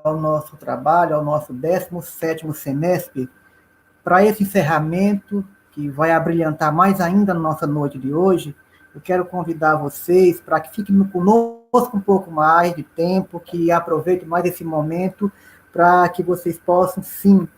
ao nosso trabalho, ao nosso 17º semestre, para esse encerramento, que vai abrilhantar mais ainda a nossa noite de hoje, eu quero convidar vocês para que fiquem conosco um pouco mais de tempo, que aproveitem mais esse momento, para que vocês possam, sim,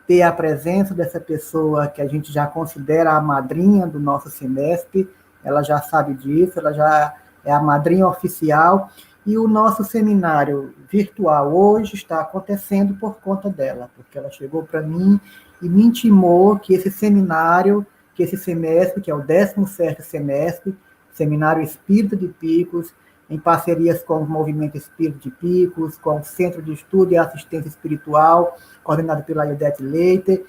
ter a presença dessa pessoa que a gente já considera a madrinha do nosso semestre. Ela já sabe disso, ela já é a madrinha oficial, e o nosso seminário virtual hoje está acontecendo por conta dela, porque ela chegou para mim e me intimou que esse seminário, que esse semestre, que é o 17º semestre, Seminário Espírita de Picos, em parcerias com o Movimento Espírita de Picos, com o Centro de Estudo e Assistência Espiritual, coordenado pela Ildete Leiter,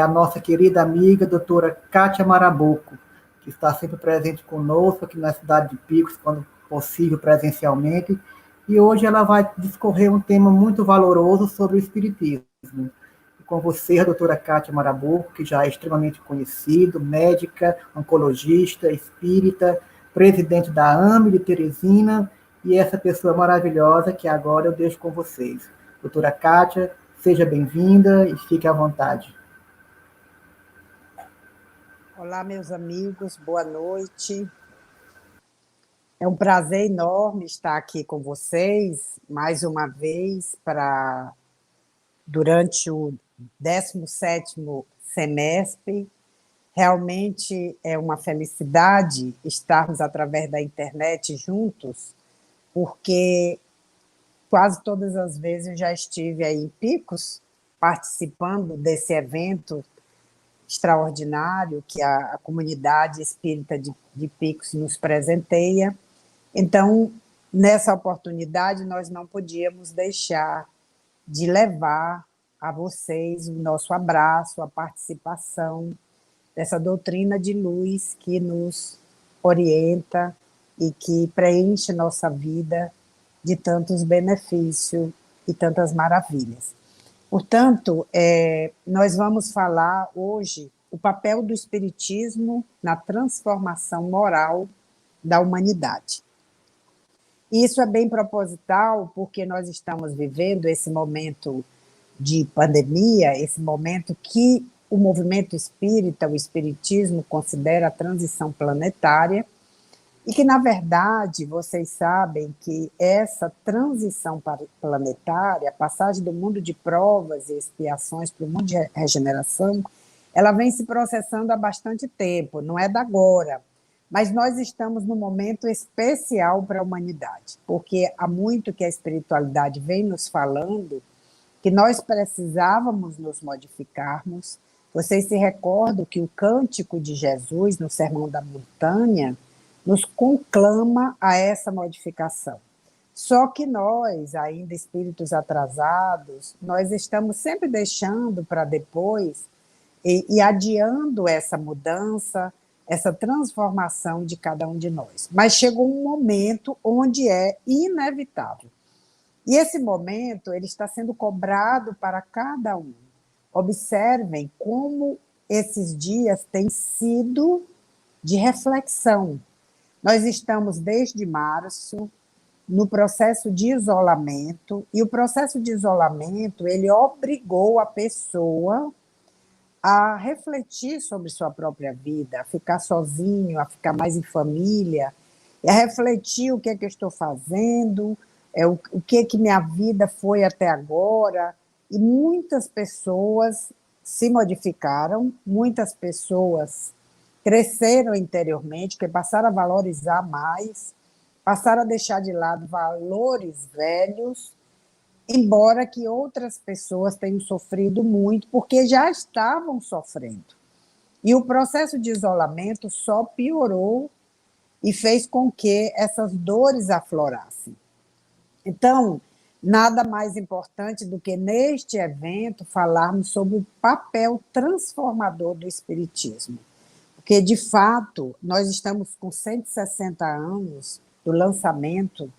a nossa querida amiga, doutora Kátia Marabuco, que está sempre presente conosco aqui na cidade de Picos, quando possível, presencialmente, e hoje ela vai discorrer um tema muito valoroso sobre o Espiritismo. Com você, a doutora Kátia Marabuco, que já é extremamente conhecido, médica, oncologista, espírita, presidente da AME de Teresina, e essa pessoa maravilhosa que agora eu deixo com vocês. Doutora Kátia, seja bem-vinda e fique à vontade. Olá, meus amigos, boa noite. É um prazer enorme estar aqui com vocês, mais uma vez, durante o 17º semestre. Realmente é uma felicidade estarmos através da internet juntos, porque quase todas as vezes eu já estive aí em Picos, participando desse evento extraordinário que a comunidade espírita de Picos nos presenteia. Então, nessa oportunidade, nós não podíamos deixar de levar a vocês o nosso abraço, a participação dessa doutrina de luz que nos orienta e que preenche nossa vida de tantos benefícios e tantas maravilhas. Portanto, nós vamos falar hoje o papel do Espiritismo na transformação moral da humanidade. Isso é bem proposital, porque nós estamos vivendo esse momento de pandemia, esse momento que o movimento espírita, o espiritismo, considera a transição planetária, e que, na verdade, vocês sabem que essa transição planetária, a passagem do mundo de provas e expiações para o mundo de regeneração, ela vem se processando há bastante tempo, não é da agora. Mas nós estamos num momento especial para a humanidade, porque há muito que a espiritualidade vem nos falando que nós precisávamos nos modificarmos. Vocês se recordam que o cântico de Jesus, no Sermão da Montanha, nos conclama a essa modificação. Só que nós, ainda espíritos atrasados, nós estamos sempre deixando para depois e adiando essa mudança, essa transformação de cada um de nós. Mas chegou um momento onde é inevitável. E esse momento ele está sendo cobrado para cada um. Observem como esses dias têm sido de reflexão. Nós estamos, desde março, no processo de isolamento, e o processo de isolamento ele obrigou a pessoa a refletir sobre sua própria vida, a ficar sozinho, a ficar mais em família, a refletir o que é que eu estou fazendo, o que é que minha vida foi até agora. E muitas pessoas se modificaram, muitas pessoas cresceram interiormente, que passaram a valorizar mais, passaram a deixar de lado valores velhos, embora que outras pessoas tenham sofrido muito, porque já estavam sofrendo. E o processo de isolamento só piorou e fez com que essas dores aflorassem. Então, nada mais importante do que neste evento falarmos sobre o papel transformador do Espiritismo. Porque, de fato, nós estamos com 160 anos do lançamento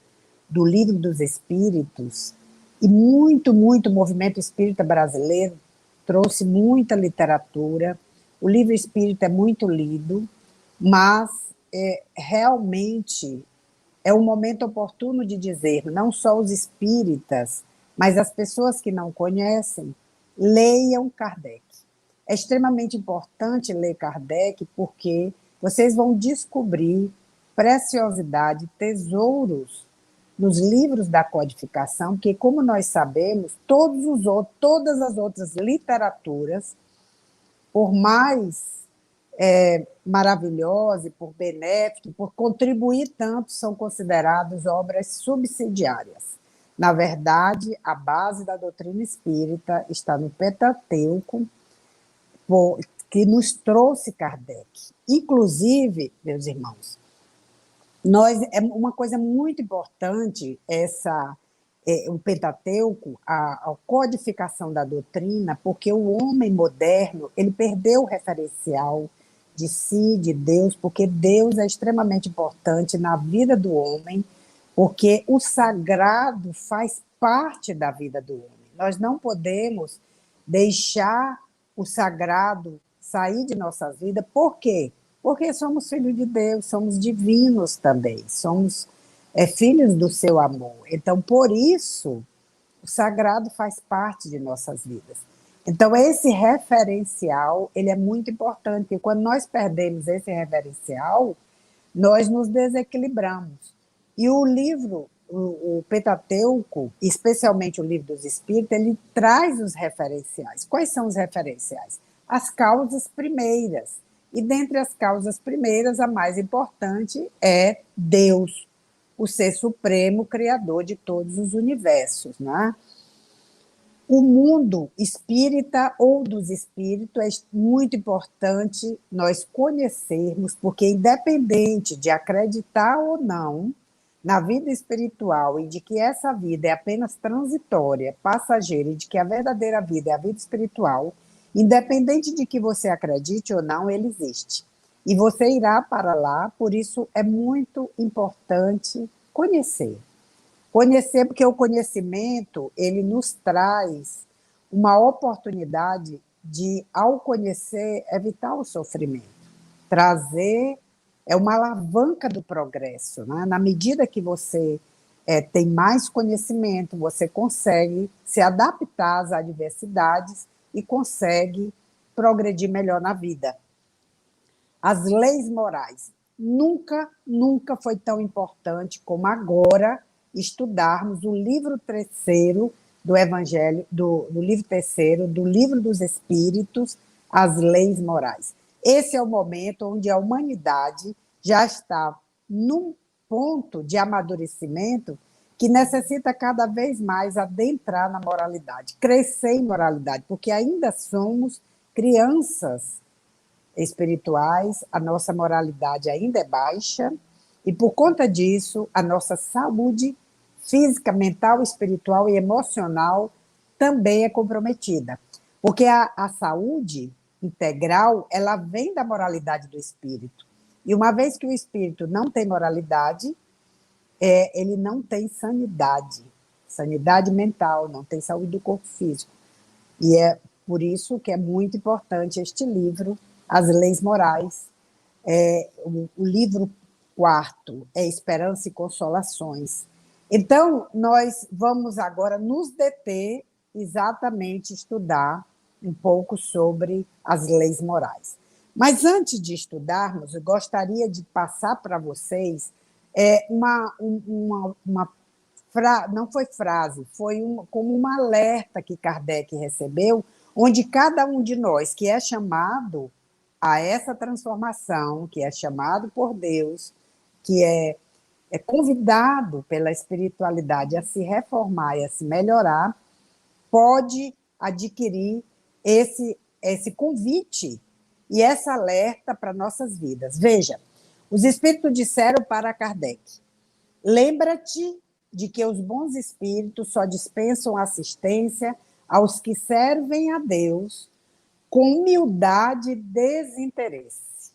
do Livro dos Espíritos, e muito movimento espírita brasileiro trouxe muita literatura. O livro espírita é muito lido, mas realmente é um momento oportuno de dizer, não só os espíritas Mas as pessoas que não conhecem, leiam Kardec. É extremamente importante ler Kardec porque vocês vão descobrir preciosidade, tesouros nos livros da codificação, porque, como nós sabemos, todas as outras literaturas, por mais maravilhosa, por benéfica, por contribuir tanto, são consideradas obras subsidiárias. Na verdade, a base da doutrina espírita está no Pentateuco, que nos trouxe Kardec. Inclusive, meus irmãos, é uma coisa muito importante o Pentateuco, a codificação da doutrina, porque o homem moderno ele perdeu o referencial de si, de Deus, porque Deus é extremamente importante na vida do homem, porque o sagrado faz parte da vida do homem. Nós não podemos deixar o sagrado sair de nossa vida. Por quê? Porque somos filhos de Deus, somos divinos também, somos filhos do seu amor. Então, por isso, o sagrado faz parte de nossas vidas. Então, esse referencial, ele é muito importante, porque quando nós perdemos esse referencial, nós nos desequilibramos. E o livro, o Pentateuco, especialmente o Livro dos Espíritos, ele traz os referenciais. Quais são os referenciais? As causas primeiras. E dentre as causas primeiras, a mais importante é Deus, o ser supremo, criador de todos os universos, né? O mundo espírita ou dos espíritos é muito importante nós conhecermos, porque independente de acreditar ou não na vida espiritual e de que essa vida é apenas transitória, passageira, e de que a verdadeira vida é a vida espiritual, independente de que você acredite ou não, ele existe. E você irá para lá, por isso é muito importante conhecer. Conhecer, porque o conhecimento, ele nos traz uma oportunidade de, ao conhecer, evitar o sofrimento. Trazer uma alavanca do progresso, né? Na medida que você tem mais conhecimento, você consegue se adaptar às adversidades e consegue progredir melhor na vida. As leis morais. Nunca foi tão importante como agora estudarmos o livro terceiro do Evangelho, do livro terceiro, do Livro dos Espíritos, as leis morais. Esse é o momento onde a humanidade já está num ponto de amadurecimento que necessita cada vez mais adentrar na moralidade, crescer em moralidade, porque ainda somos crianças espirituais, a nossa moralidade ainda é baixa, e por conta disso, a nossa saúde física, mental, espiritual e emocional também é comprometida. Porque a saúde integral, ela vem da moralidade do espírito. E uma vez que o espírito não tem moralidade, ele não tem sanidade mental, não tem saúde do corpo físico. E é por isso que é muito importante este livro, As Leis Morais. O livro quarto é Esperança e Consolações. Então, nós vamos agora nos deter exatamente estudar um pouco sobre as leis morais. Mas antes de estudarmos, eu gostaria de passar para vocês não foi frase, foi como um alerta que Kardec recebeu, onde cada um de nós que é chamado a essa transformação, que é chamado por Deus, que é convidado pela espiritualidade a se reformar e a se melhorar, pode adquirir esse convite e essa alerta para nossas vidas. Veja, os espíritos disseram para Kardec: lembra-te de que os bons espíritos só dispensam assistência aos que servem a Deus com humildade e desinteresse,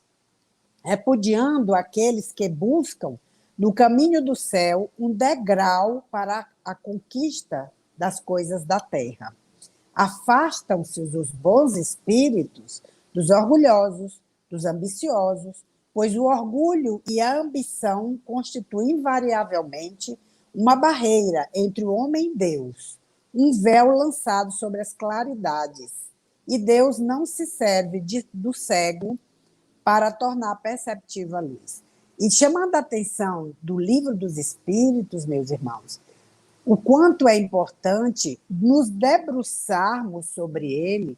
repudiando aqueles que buscam no caminho do céu um degrau para a conquista das coisas da terra. Afastam-se os bons espíritos dos orgulhosos, dos ambiciosos, pois o orgulho e a ambição constituem invariavelmente uma barreira entre o homem e Deus, um véu lançado sobre as claridades. E Deus não se serve do cego para tornar perceptível a luz. E chamando a atenção do Livro dos Espíritos, meus irmãos, o quanto é importante nos debruçarmos sobre ele,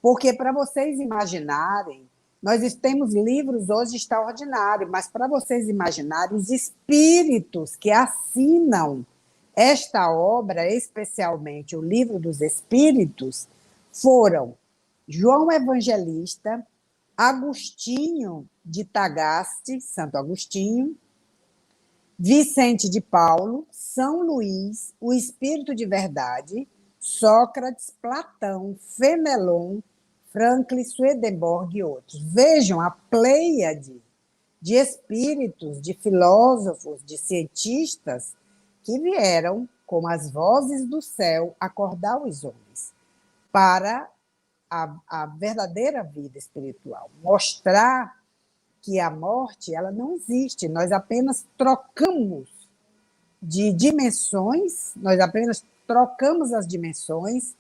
porque para vocês imaginarem, nós temos livros hoje extraordinários, mas para vocês imaginarem, os espíritos que assinam esta obra, especialmente o Livro dos Espíritos, foram João Evangelista, Agostinho de Tagaste, Santo Agostinho, Vicente de Paulo, São Luís, o Espírito de Verdade, Sócrates, Platão, Fenelon, Franklin, Swedenborg e outros. Vejam a pleiade de espíritos, de filósofos, de cientistas que vieram, como as vozes do céu, acordar os homens para a verdadeira vida espiritual, mostrar que a morte ela não existe, nós apenas trocamos de dimensões, nós apenas trocamos as dimensões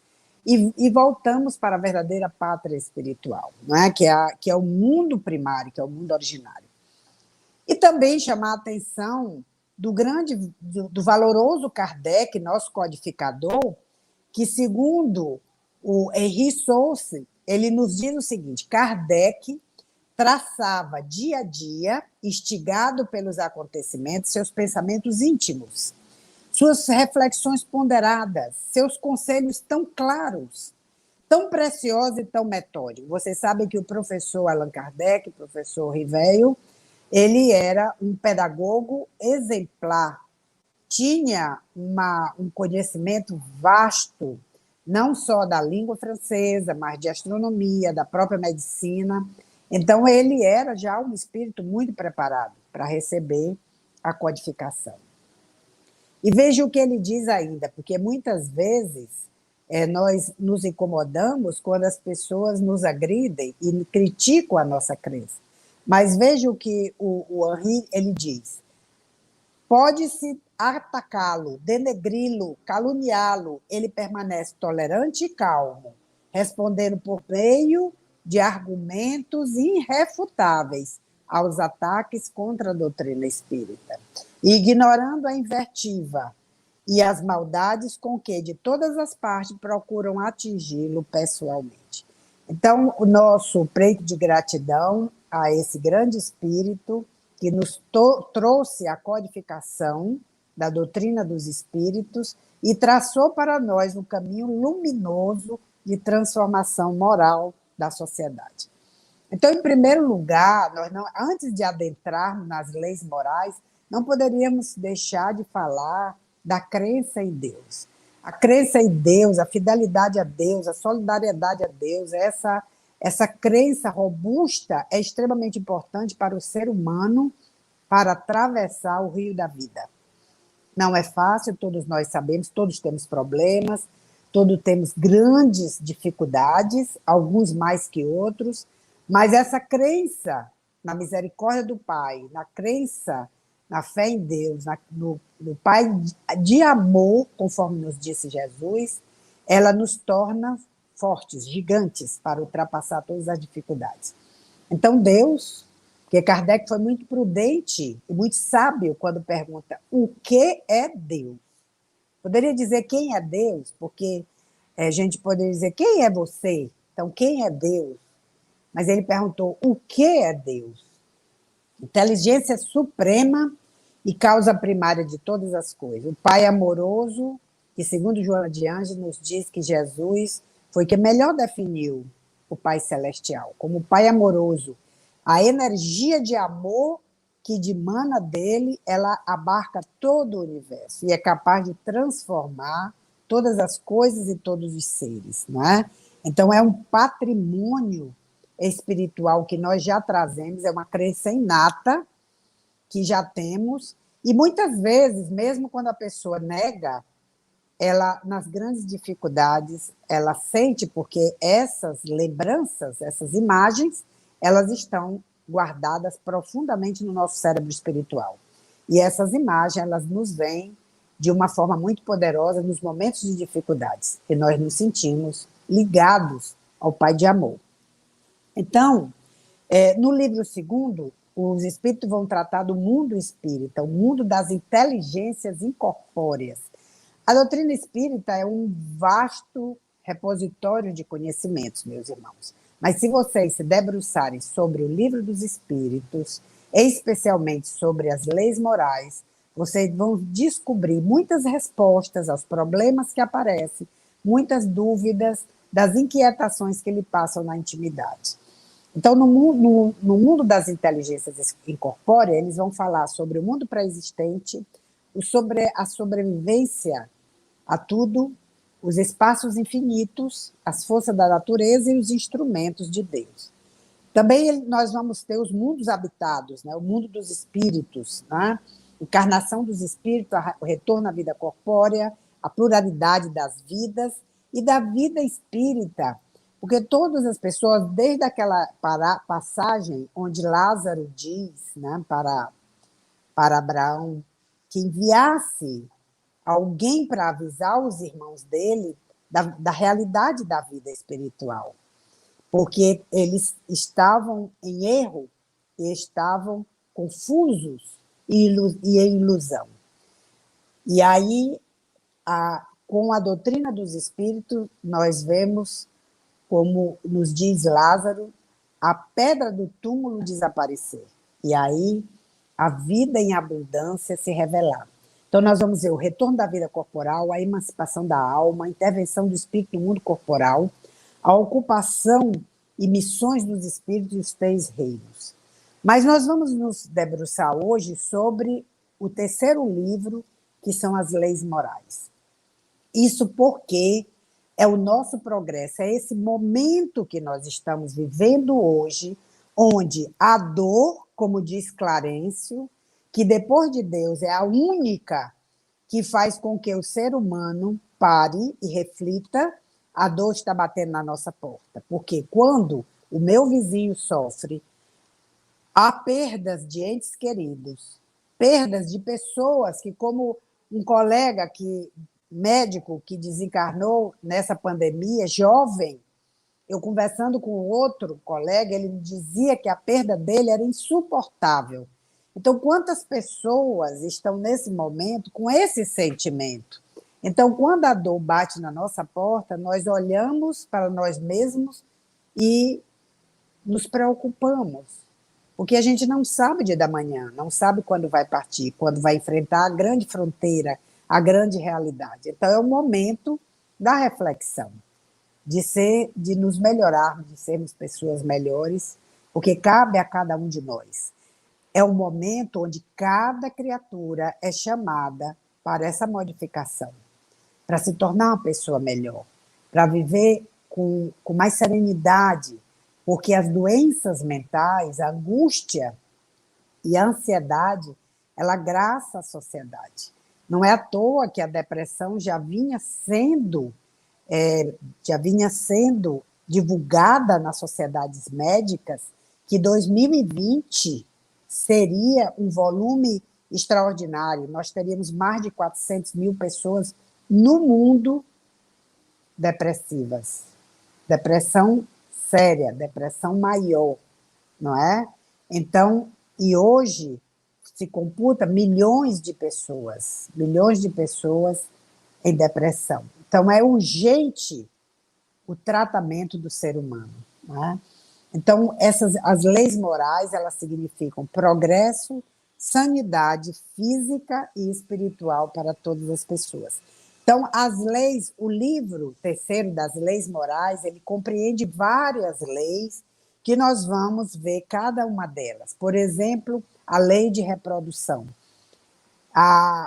e voltamos para a verdadeira pátria espiritual, não é? Que é o mundo primário, que é o mundo originário. E também chamar a atenção do valoroso Kardec, nosso codificador, que, segundo o Henri Sauce, ele nos diz o seguinte: Kardec traçava dia a dia, instigado pelos acontecimentos, seus pensamentos íntimos, suas reflexões ponderadas, seus conselhos tão claros, tão preciosos e tão metódicos. Vocês sabem que o professor Allan Kardec, o professor Riveio, ele era um pedagogo exemplar, tinha um conhecimento vasto, não só da língua francesa, mas de astronomia, da própria medicina. Então, ele era já um espírito muito preparado para receber a codificação. E veja o que ele diz ainda, porque muitas vezes nós nos incomodamos quando as pessoas nos agridem e criticam a nossa crença. Mas veja o que o Henri ele diz. Pode-se atacá-lo, denegri-lo, caluniá-lo, ele permanece tolerante e calmo, respondendo por meio de argumentos irrefutáveis aos ataques contra a doutrina espírita, ignorando a invertiva e as maldades com que, de todas as partes, procuram atingi-lo pessoalmente. Então, o nosso preito de gratidão a esse grande espírito que nos trouxe a codificação da doutrina dos espíritos e traçou para nós um caminho luminoso de transformação moral da sociedade. Então, em primeiro lugar, antes de adentrarmos nas leis morais, não poderíamos deixar de falar da crença em Deus. A crença em Deus, a fidelidade a Deus, a solidariedade a Deus, essa crença robusta é extremamente importante para o ser humano para atravessar o rio da vida. Não é fácil, todos nós sabemos, todos temos problemas, todos temos grandes dificuldades, alguns mais que outros, mas essa crença na misericórdia do Pai, na crença, na fé em Deus, no Pai de amor, conforme nos disse Jesus, ela nos torna fortes, gigantes, para ultrapassar todas as dificuldades. Então, Deus, porque Kardec foi muito prudente e muito sábio quando pergunta o que é Deus. Poderia dizer quem é Deus, porque a gente poderia dizer quem é você, então quem é Deus? Mas ele perguntou o que é Deus? Inteligência suprema e causa primária de todas as coisas. O Pai amoroso, que segundo Joana de Ângeles nos diz que Jesus foi que melhor definiu o Pai Celestial, como o Pai amoroso. A energia de amor que dimana dele, ela abarca todo o universo e é capaz de transformar todas as coisas e todos os seres, não é? Então, é um patrimônio espiritual que nós já trazemos, é uma crença inata que já temos, e muitas vezes, mesmo quando a pessoa nega, ela, nas grandes dificuldades, ela sente, porque essas lembranças, essas imagens, elas estão guardadas profundamente no nosso cérebro espiritual. E essas imagens, elas nos vêm de uma forma muito poderosa nos momentos de dificuldades, que nós nos sentimos ligados ao Pai de amor. Então, no livro segundo, os espíritos vão tratar do mundo espírita, o mundo das inteligências incorpóreas. A doutrina espírita é um vasto repositório de conhecimentos, meus irmãos. Mas se vocês se debruçarem sobre o livro dos espíritos, especialmente sobre as leis morais, vocês vão descobrir muitas respostas aos problemas que aparecem, muitas dúvidas das inquietações que lhe passam na intimidade. Então, no mundo das inteligências incorpóreas, eles vão falar sobre o mundo pré-existente, sobre a sobrevivência a tudo, os espaços infinitos, as forças da natureza e os instrumentos de Deus. Também nós vamos ter os mundos habitados, né? O mundo dos espíritos, né? Encarnação dos espíritos, o retorno à vida corpórea, a pluralidade das vidas e da vida espírita, porque todas as pessoas, desde aquela passagem onde Lázaro diz, né, para Abraão que enviasse alguém para avisar os irmãos dele da realidade da vida espiritual, porque eles estavam em erro e estavam confusos e em ilusão. E aí, com a doutrina dos espíritos, nós vemos, como nos diz Lázaro, a pedra do túmulo desaparecer. E aí, a vida em abundância se revelar. Então, nós vamos ver o retorno da vida corporal, a emancipação da alma, a intervenção do espírito no mundo corporal, a ocupação e missões dos espíritos e os 3 reinos. Mas nós vamos nos debruçar hoje sobre o terceiro livro, que são as leis morais. Isso porque é o nosso progresso, é esse momento que nós estamos vivendo hoje, onde a dor, como diz Clarencio, que depois de Deus é a única que faz com que o ser humano pare e reflita, a dor está batendo na nossa porta. Porque quando o meu vizinho sofre, há perdas de entes queridos, perdas de pessoas que, como um colega médico que desencarnou nessa pandemia, jovem, eu conversando com outro colega, ele me dizia que a perda dele era insuportável. Então, quantas pessoas estão nesse momento com esse sentimento? Então, quando a dor bate na nossa porta, nós olhamos para nós mesmos e nos preocupamos, porque a gente não sabe o dia da manhã, não sabe quando vai partir, quando vai enfrentar a grande fronteira, a grande realidade. Então, é o momento da reflexão, de nos melhorarmos, de sermos pessoas melhores, porque cabe a cada um de nós. É um momento onde cada criatura é chamada para essa modificação, para se tornar uma pessoa melhor, para viver com mais serenidade, porque as doenças mentais, a angústia e a ansiedade, ela graça a sociedade. Não é à toa que a depressão já vinha sendo divulgada nas sociedades médicas, que 2020 seria um volume extraordinário. Nós teríamos mais de 400 mil pessoas no mundo depressivas. Depressão séria, depressão maior, não é? Então, e hoje se computa milhões de pessoas em depressão. Então, é urgente o tratamento do ser humano, não é? Então, as leis morais, elas significam progresso, sanidade física e espiritual para todas as pessoas. Então, as leis, o livro terceiro das leis morais, ele compreende várias leis que nós vamos ver cada uma delas. Por exemplo, a lei de reprodução.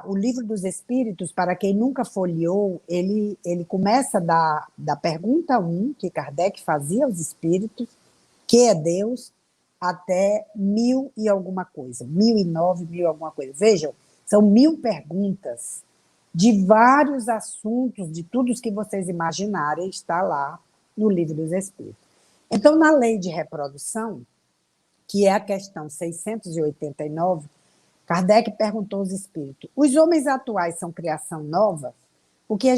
O livro dos Espíritos, para quem nunca folheou, ele começa da pergunta 1, que Kardec fazia aos espíritos, que é Deus, até 1000 e alguma coisa, 1009, 1000 e alguma coisa. Vejam, são 1000 perguntas de vários assuntos, de tudo que vocês imaginarem, está lá no livro dos Espíritos. Então, na lei de reprodução, que é a questão 689, Kardec perguntou aos espíritos: os homens atuais são criação nova? Porque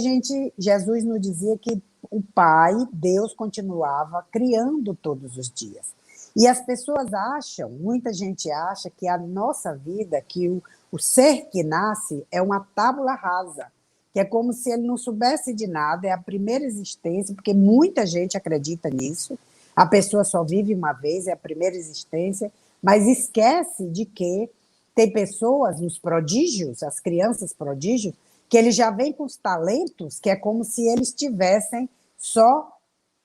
Jesus nos dizia que o Pai, Deus, continuava criando todos os dias. E as pessoas acham, muita gente acha que a nossa vida, que o ser que nasce é uma tábula rasa, que é como se ele não soubesse de nada, é a primeira existência, porque muita gente acredita nisso, a pessoa só vive uma vez, é a primeira existência, mas esquece de que tem pessoas, os prodígios, as crianças prodígios, que eles já vêm com os talentos, que é como se eles estivessem só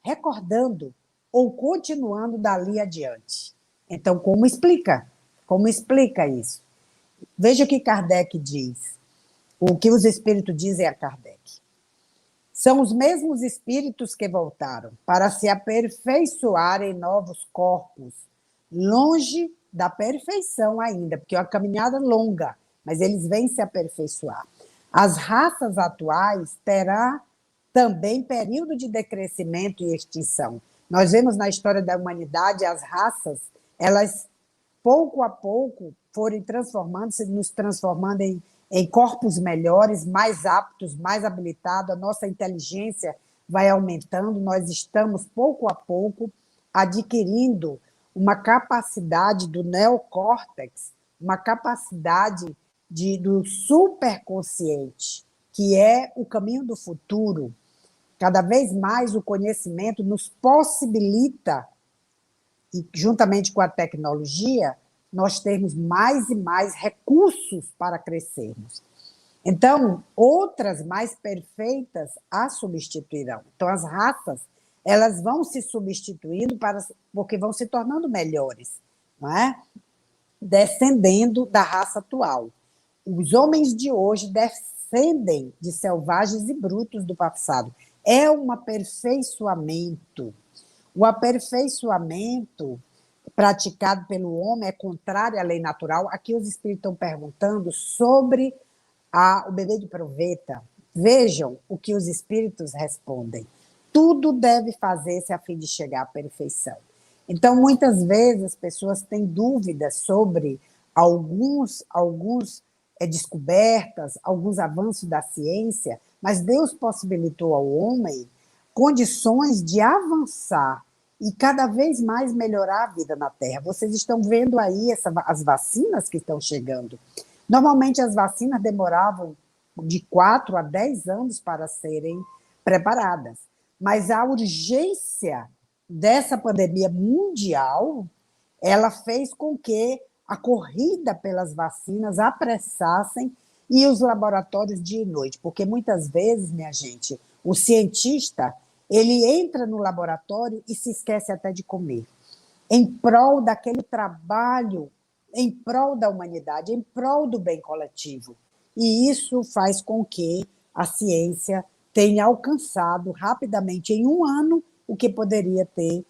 recordando ou continuando dali adiante. Então, como explica? Como explica isso? Veja o que Kardec diz, o que os espíritos dizem a Kardec. São os mesmos espíritos que voltaram para se aperfeiçoar em novos corpos, longe da perfeição ainda, porque é uma caminhada longa, mas eles vêm se aperfeiçoar. As raças atuais terão também período de decrescimento e extinção. Nós vemos na história da humanidade as raças, elas pouco a pouco foram transformando-se, nos transformando em corpos melhores, mais aptos, mais habilitados, a nossa inteligência vai aumentando, nós estamos pouco a pouco adquirindo uma capacidade do neocórtex, uma capacidade do superconsciente, que é o caminho do futuro. Cada vez mais o conhecimento nos possibilita, e juntamente com a tecnologia, nós temos mais e mais recursos para crescermos. Então, outras mais perfeitas as substituirão. Então, as raças, elas vão se substituindo porque vão se tornando melhores, não é? Descendendo da raça atual. Os homens de hoje descendem de selvagens e brutos do passado. É um aperfeiçoamento. O aperfeiçoamento praticado pelo homem é contrário à lei natural. Aqui os espíritos estão perguntando sobre o bebê de proveta. Vejam o que os espíritos respondem. Tudo deve fazer-se a fim de chegar à perfeição. Então, muitas vezes, as pessoas têm dúvidas sobre alguns descobertas, alguns avanços da ciência, mas Deus possibilitou ao homem condições de avançar e cada vez mais melhorar a vida na Terra. Vocês estão vendo aí as vacinas que estão chegando. Normalmente, as vacinas demoravam de 4 a 10 anos para serem preparadas, mas a urgência dessa pandemia mundial, ela fez com que a corrida pelas vacinas apressassem e os laboratórios dia e noite, porque muitas vezes, minha gente, o cientista, ele entra no laboratório e se esquece até de comer, em prol daquele trabalho, em prol da humanidade, em prol do bem coletivo. E isso faz com que a ciência tenha alcançado rapidamente, em um ano, o que poderia ter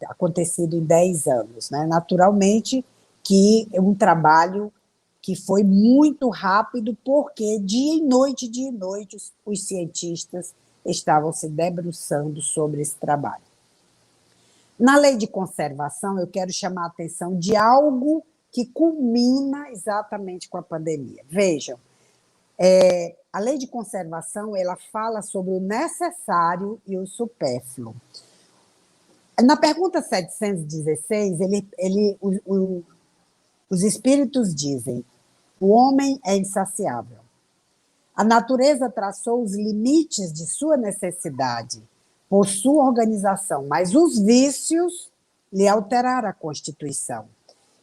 acontecido em 10 anos. Né? Naturalmente, que é um trabalho que foi muito rápido, porque dia e noite, os cientistas estavam se debruçando sobre esse trabalho. Na lei de conservação, eu quero chamar a atenção de algo que culmina exatamente com a pandemia. Vejam, a lei de conservação, ela fala sobre o necessário e o supérfluo. Na pergunta 716, os espíritos dizem: o homem é insaciável. A natureza traçou os limites de sua necessidade por sua organização, mas os vícios lhe alteraram a constituição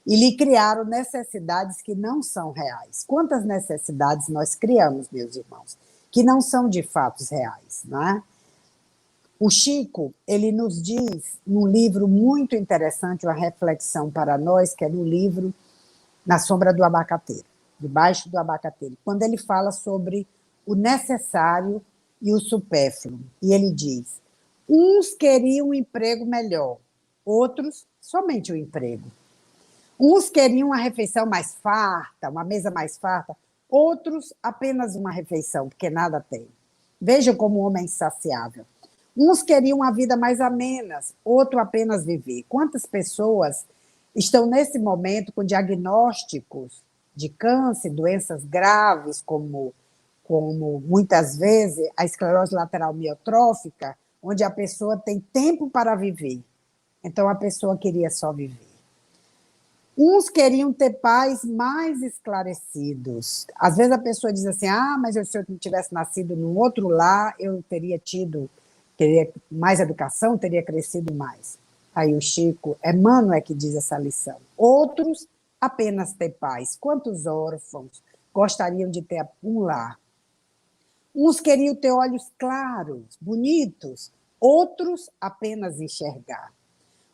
e lhe criaram necessidades que não são reais. Quantas necessidades nós criamos, meus irmãos, que não são de fatos reais, não é? O Chico, ele nos diz, num livro muito interessante, uma reflexão para nós, que é no livro Na Sombra do Abacateiro, Debaixo do Abacateiro, quando ele fala sobre o necessário e o supérfluo. E ele diz: uns queriam um emprego melhor, outros somente um emprego. Uns queriam uma refeição mais farta, uma mesa mais farta, outros apenas uma refeição, porque nada tem. Vejam como o homem é insaciável. Uns queriam uma vida mais amena, outro apenas viver. Quantas pessoas estão nesse momento com diagnósticos de câncer, doenças graves, como muitas vezes a esclerose lateral amiotrófica, onde a pessoa tem tempo para viver. Então, a pessoa queria só viver. Uns queriam ter pais mais esclarecidos. Às vezes a pessoa diz assim, mas se eu não tivesse nascido num outro lar, eu teria mais educação, teria crescido mais. Aí o Chico Emmanuel é que diz essa lição. Outros, apenas ter pais. Quantos órfãos gostariam de ter um lar? Uns queriam ter olhos claros, bonitos, outros apenas enxergar.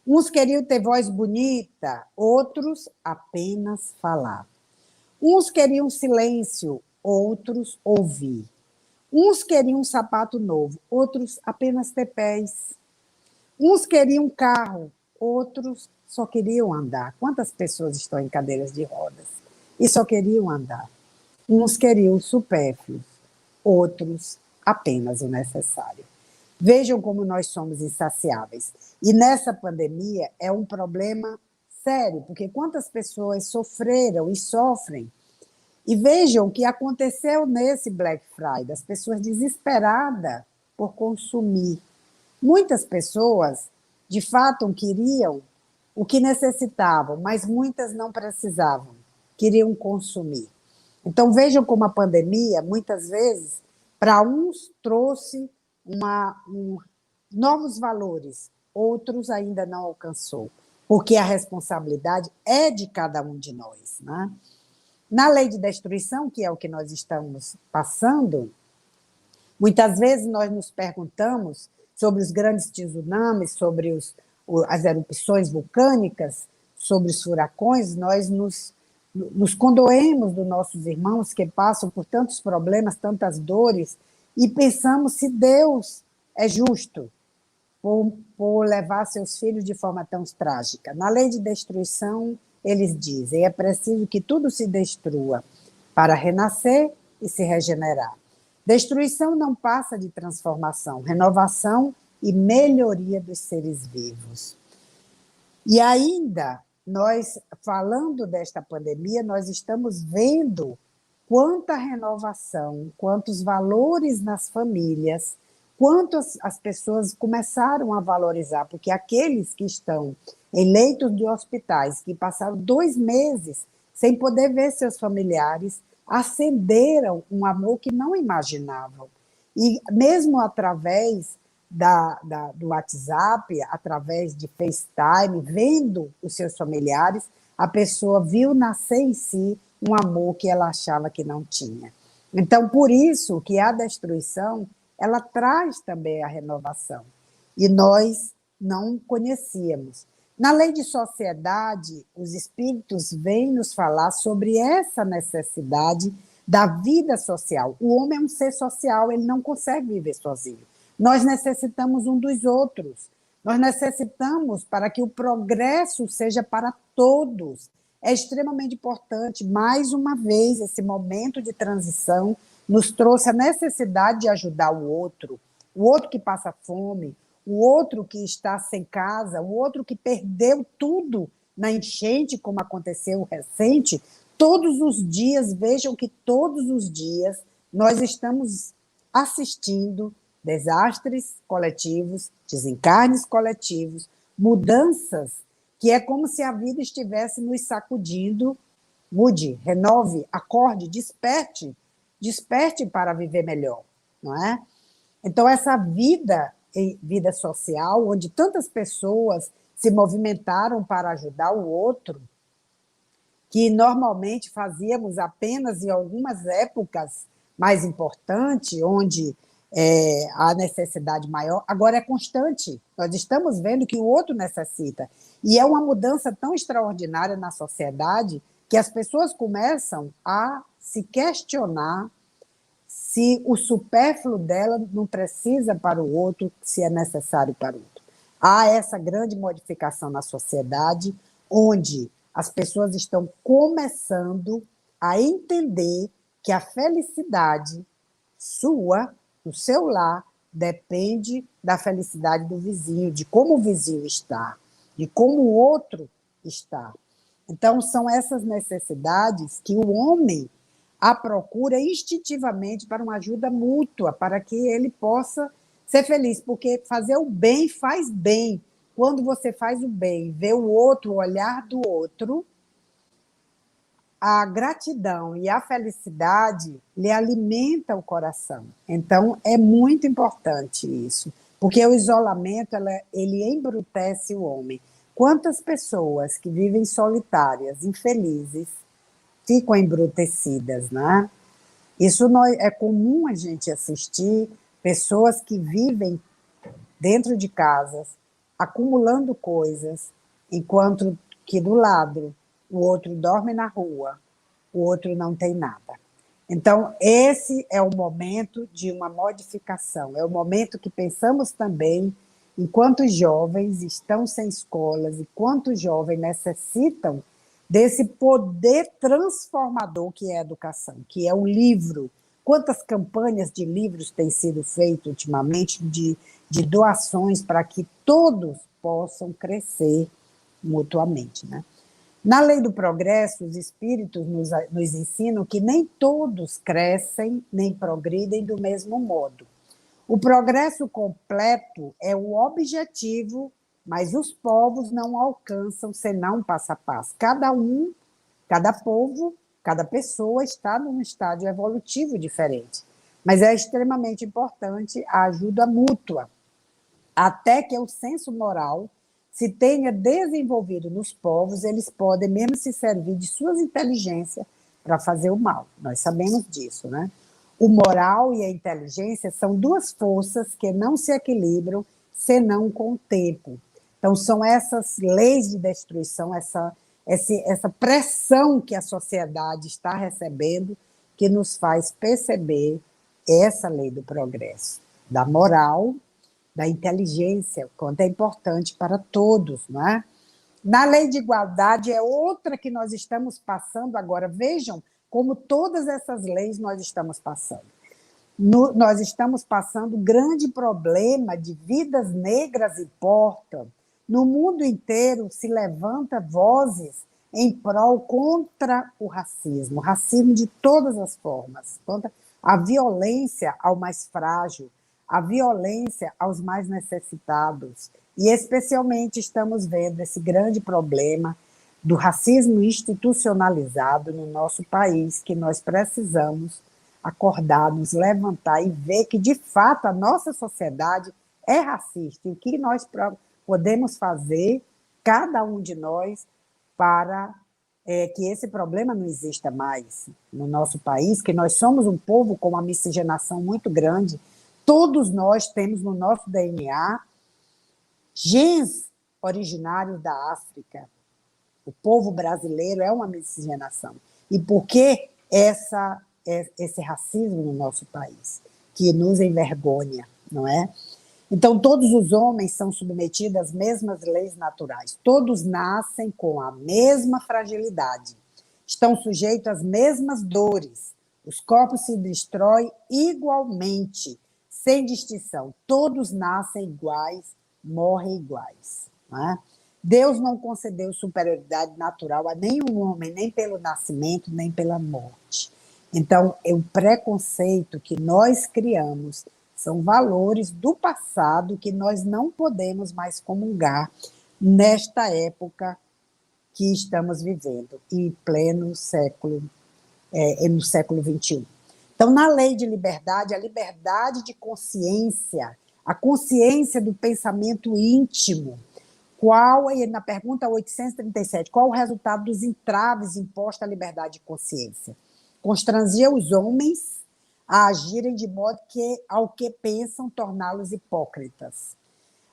Uns queriam ter voz bonita, outros apenas falar. Uns queriam silêncio, outros ouvir. Uns queriam um sapato novo, outros apenas ter pés. Uns queriam um carro, outros só queriam andar. Quantas pessoas estão em cadeiras de rodas e só queriam andar? Uns queriam o supérfluo, outros apenas o necessário. Vejam como nós somos insaciáveis. E nessa pandemia é um problema sério, porque quantas pessoas sofreram e sofrem. E vejam o que aconteceu nesse Black Friday, as pessoas desesperadas por consumir. Muitas pessoas, de fato, queriam o que necessitavam, mas muitas não precisavam, queriam consumir. Então, vejam como a pandemia, muitas vezes, para uns trouxe novos valores, outros ainda não alcançou, porque a responsabilidade é de cada um de nós. Né? Na lei de destruição, que é o que nós estamos passando, muitas vezes nós nos perguntamos sobre os grandes tsunamis, sobre as erupções vulcânicas, sobre os furacões, nós nos condoemos dos nossos irmãos que passam por tantos problemas, tantas dores, e pensamos se Deus é justo por levar seus filhos de forma tão trágica. Na lei de destruição, eles dizem, é preciso que tudo se destrua para renascer e se regenerar. Destruição não passa de transformação, renovação e melhoria dos seres vivos. E ainda, nós, falando desta pandemia, nós estamos vendo quanta renovação, quantos valores nas famílias, quanto as pessoas começaram a valorizar, porque aqueles que estão em leitos de hospitais, que passaram 2 meses sem poder ver seus familiares, acenderam um amor que não imaginavam. E mesmo através do WhatsApp, através de FaceTime, vendo os seus familiares, a pessoa viu nascer em si um amor que ela achava que não tinha. Então, por isso que a destruição, ela traz também a renovação. E nós não conhecíamos. Na lei de sociedade, os espíritos vêm nos falar sobre essa necessidade da vida social. O homem é um ser social, ele não consegue viver sozinho. Nós necessitamos um dos outros. Nós necessitamos para que o progresso seja para todos. É extremamente importante. Mais uma vez, esse momento de transição nos trouxe a necessidade de ajudar o outro que passa fome, o outro que está sem casa, o outro que perdeu tudo na enchente, como aconteceu recente. Todos os dias, vejam que todos os dias nós estamos assistindo desastres coletivos, desencarnes coletivos, mudanças, que é como se a vida estivesse nos sacudindo. Mude, renove, acorde, desperte para viver melhor, não é? Então, essa vida social, onde tantas pessoas se movimentaram para ajudar o outro, que normalmente fazíamos apenas em algumas épocas mais importantes, onde a necessidade maior, agora é constante. Nós estamos vendo que o outro necessita. E é uma mudança tão extraordinária na sociedade que as pessoas começam a se questionar se o supérfluo dela não precisa para o outro, se é necessário para o outro. Há essa grande modificação na sociedade, onde as pessoas estão começando a entender que a felicidade sua, do seu lar, depende da felicidade do vizinho, de como o vizinho está, de como o outro está. Então, são essas necessidades que o homem a procura instintivamente para uma ajuda mútua, para que ele possa ser feliz, porque fazer o bem faz bem. Quando você faz o bem, vê o outro, o olhar do outro, a gratidão e a felicidade lhe alimenta o coração. Então, é muito importante isso, porque o isolamento ele embrutece o homem. Quantas pessoas que vivem solitárias, infelizes, ficam embrutecidas, né? Isso é comum a gente assistir pessoas que vivem dentro de casas, acumulando coisas, enquanto que do lado o outro dorme na rua, o outro não tem nada. Então, esse é o momento de uma modificação, é o momento que pensamos também em quantos jovens estão sem escolas e quantos jovens necessitam desse poder transformador que é a educação, que é o livro. Quantas campanhas de livros têm sido feitas ultimamente de doações para que todos possam crescer mutuamente, né? Na lei do progresso, os espíritos nos ensinam que nem todos crescem nem progridem do mesmo modo. O progresso completo é o objetivo, mas os povos não alcançam senão passo a passo. Cada povo, cada pessoa está num estágio evolutivo diferente. Mas é extremamente importante a ajuda mútua, até que o senso moral se tenha desenvolvido nos povos, eles podem mesmo se servir de suas inteligências para fazer o mal. Nós sabemos disso, né? O moral e a inteligência são duas forças que não se equilibram senão com o tempo. Então, são essas leis de destruição, essa pressão que a sociedade está recebendo que nos faz perceber essa lei do progresso, da moral, da inteligência, quanto é importante para todos, não é? Na lei de igualdade é outra que nós estamos passando agora. Vejam como todas essas leis nós estamos passando. Nós estamos passando grande problema de vidas negras importam. No mundo inteiro se levanta vozes em prol contra o racismo de todas as formas, contra a violência ao mais frágil, a violência aos mais necessitados. E, especialmente, estamos vendo esse grande problema do racismo institucionalizado no nosso país, que nós precisamos acordar, nos levantar e ver que, de fato, a nossa sociedade é racista. E o que nós podemos fazer, cada um de nós, para que esse problema não exista mais no nosso país, que nós somos um povo com uma miscigenação muito grande. Todos nós temos no nosso DNA genes originários da África. O povo brasileiro é uma miscigenação. E por que esse racismo no nosso país? Que nos envergonha, não é? Então, todos os homens são submetidos às mesmas leis naturais. Todos nascem com a mesma fragilidade. Estão sujeitos às mesmas dores. Os corpos se destroem igualmente, sem distinção. Todos nascem iguais, morrem iguais. Não é? Deus não concedeu superioridade natural a nenhum homem, nem pelo nascimento, nem pela morte. Então, o preconceito que nós criamos são valores do passado que nós não podemos mais comungar nesta época que estamos vivendo, em pleno século, no século XXI. Então, na lei de liberdade, a liberdade de consciência, a consciência do pensamento íntimo, na pergunta 837, qual o resultado dos entraves impostos à liberdade de consciência? Constranger os homens a agirem de modo que, ao que pensam, torná-los hipócritas.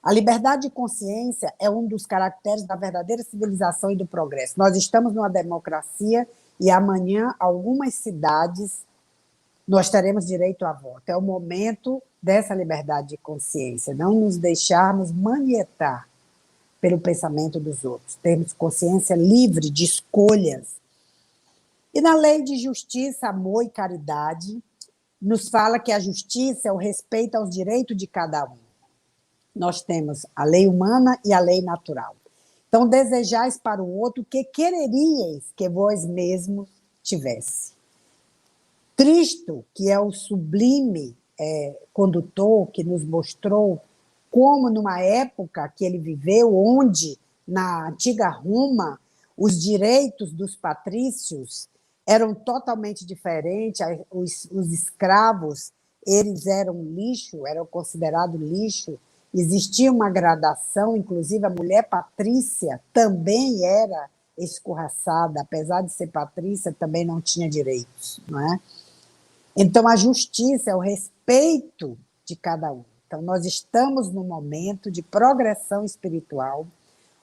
A liberdade de consciência é um dos caracteres da verdadeira civilização e do progresso. Nós estamos numa democracia e amanhã, algumas cidades, nós teremos direito a voto. É o momento dessa liberdade de consciência, não nos deixarmos manietar pelo pensamento dos outros. Termos consciência livre de escolhas. E na lei de justiça, amor e caridade, nos fala que a justiça é o respeito aos direitos de cada um. Nós temos a lei humana e a lei natural. Então, desejais para o outro o que quereríeis que vós mesmos tivesse. Cristo, que é o sublime condutor, que nos mostrou como, numa época que ele viveu, onde, na antiga Roma, os direitos dos patrícios eram totalmente diferentes, os escravos, eles eram lixo, eram considerados lixo, existia uma gradação, inclusive a mulher patrícia também era escorraçada, apesar de ser patrícia, também não tinha direitos, não é? Então, a justiça é o respeito de cada um. Então, nós estamos num momento de progressão espiritual,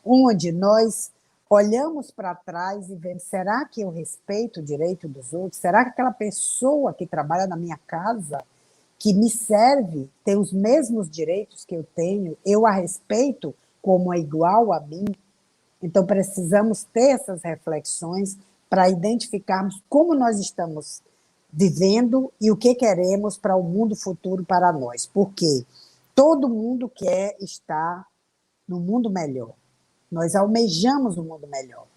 onde nós olhamos para trás e vemos, será que eu respeito o direito dos outros? Será que aquela pessoa que trabalha na minha casa, que me serve, tem os mesmos direitos que eu tenho? Eu a respeito como é igual a mim? Então, precisamos ter essas reflexões para identificarmos como nós estamos vivendo e o que queremos para o mundo futuro para nós. Porque todo mundo quer estar no mundo melhor. Nós almejamos um mundo melhor.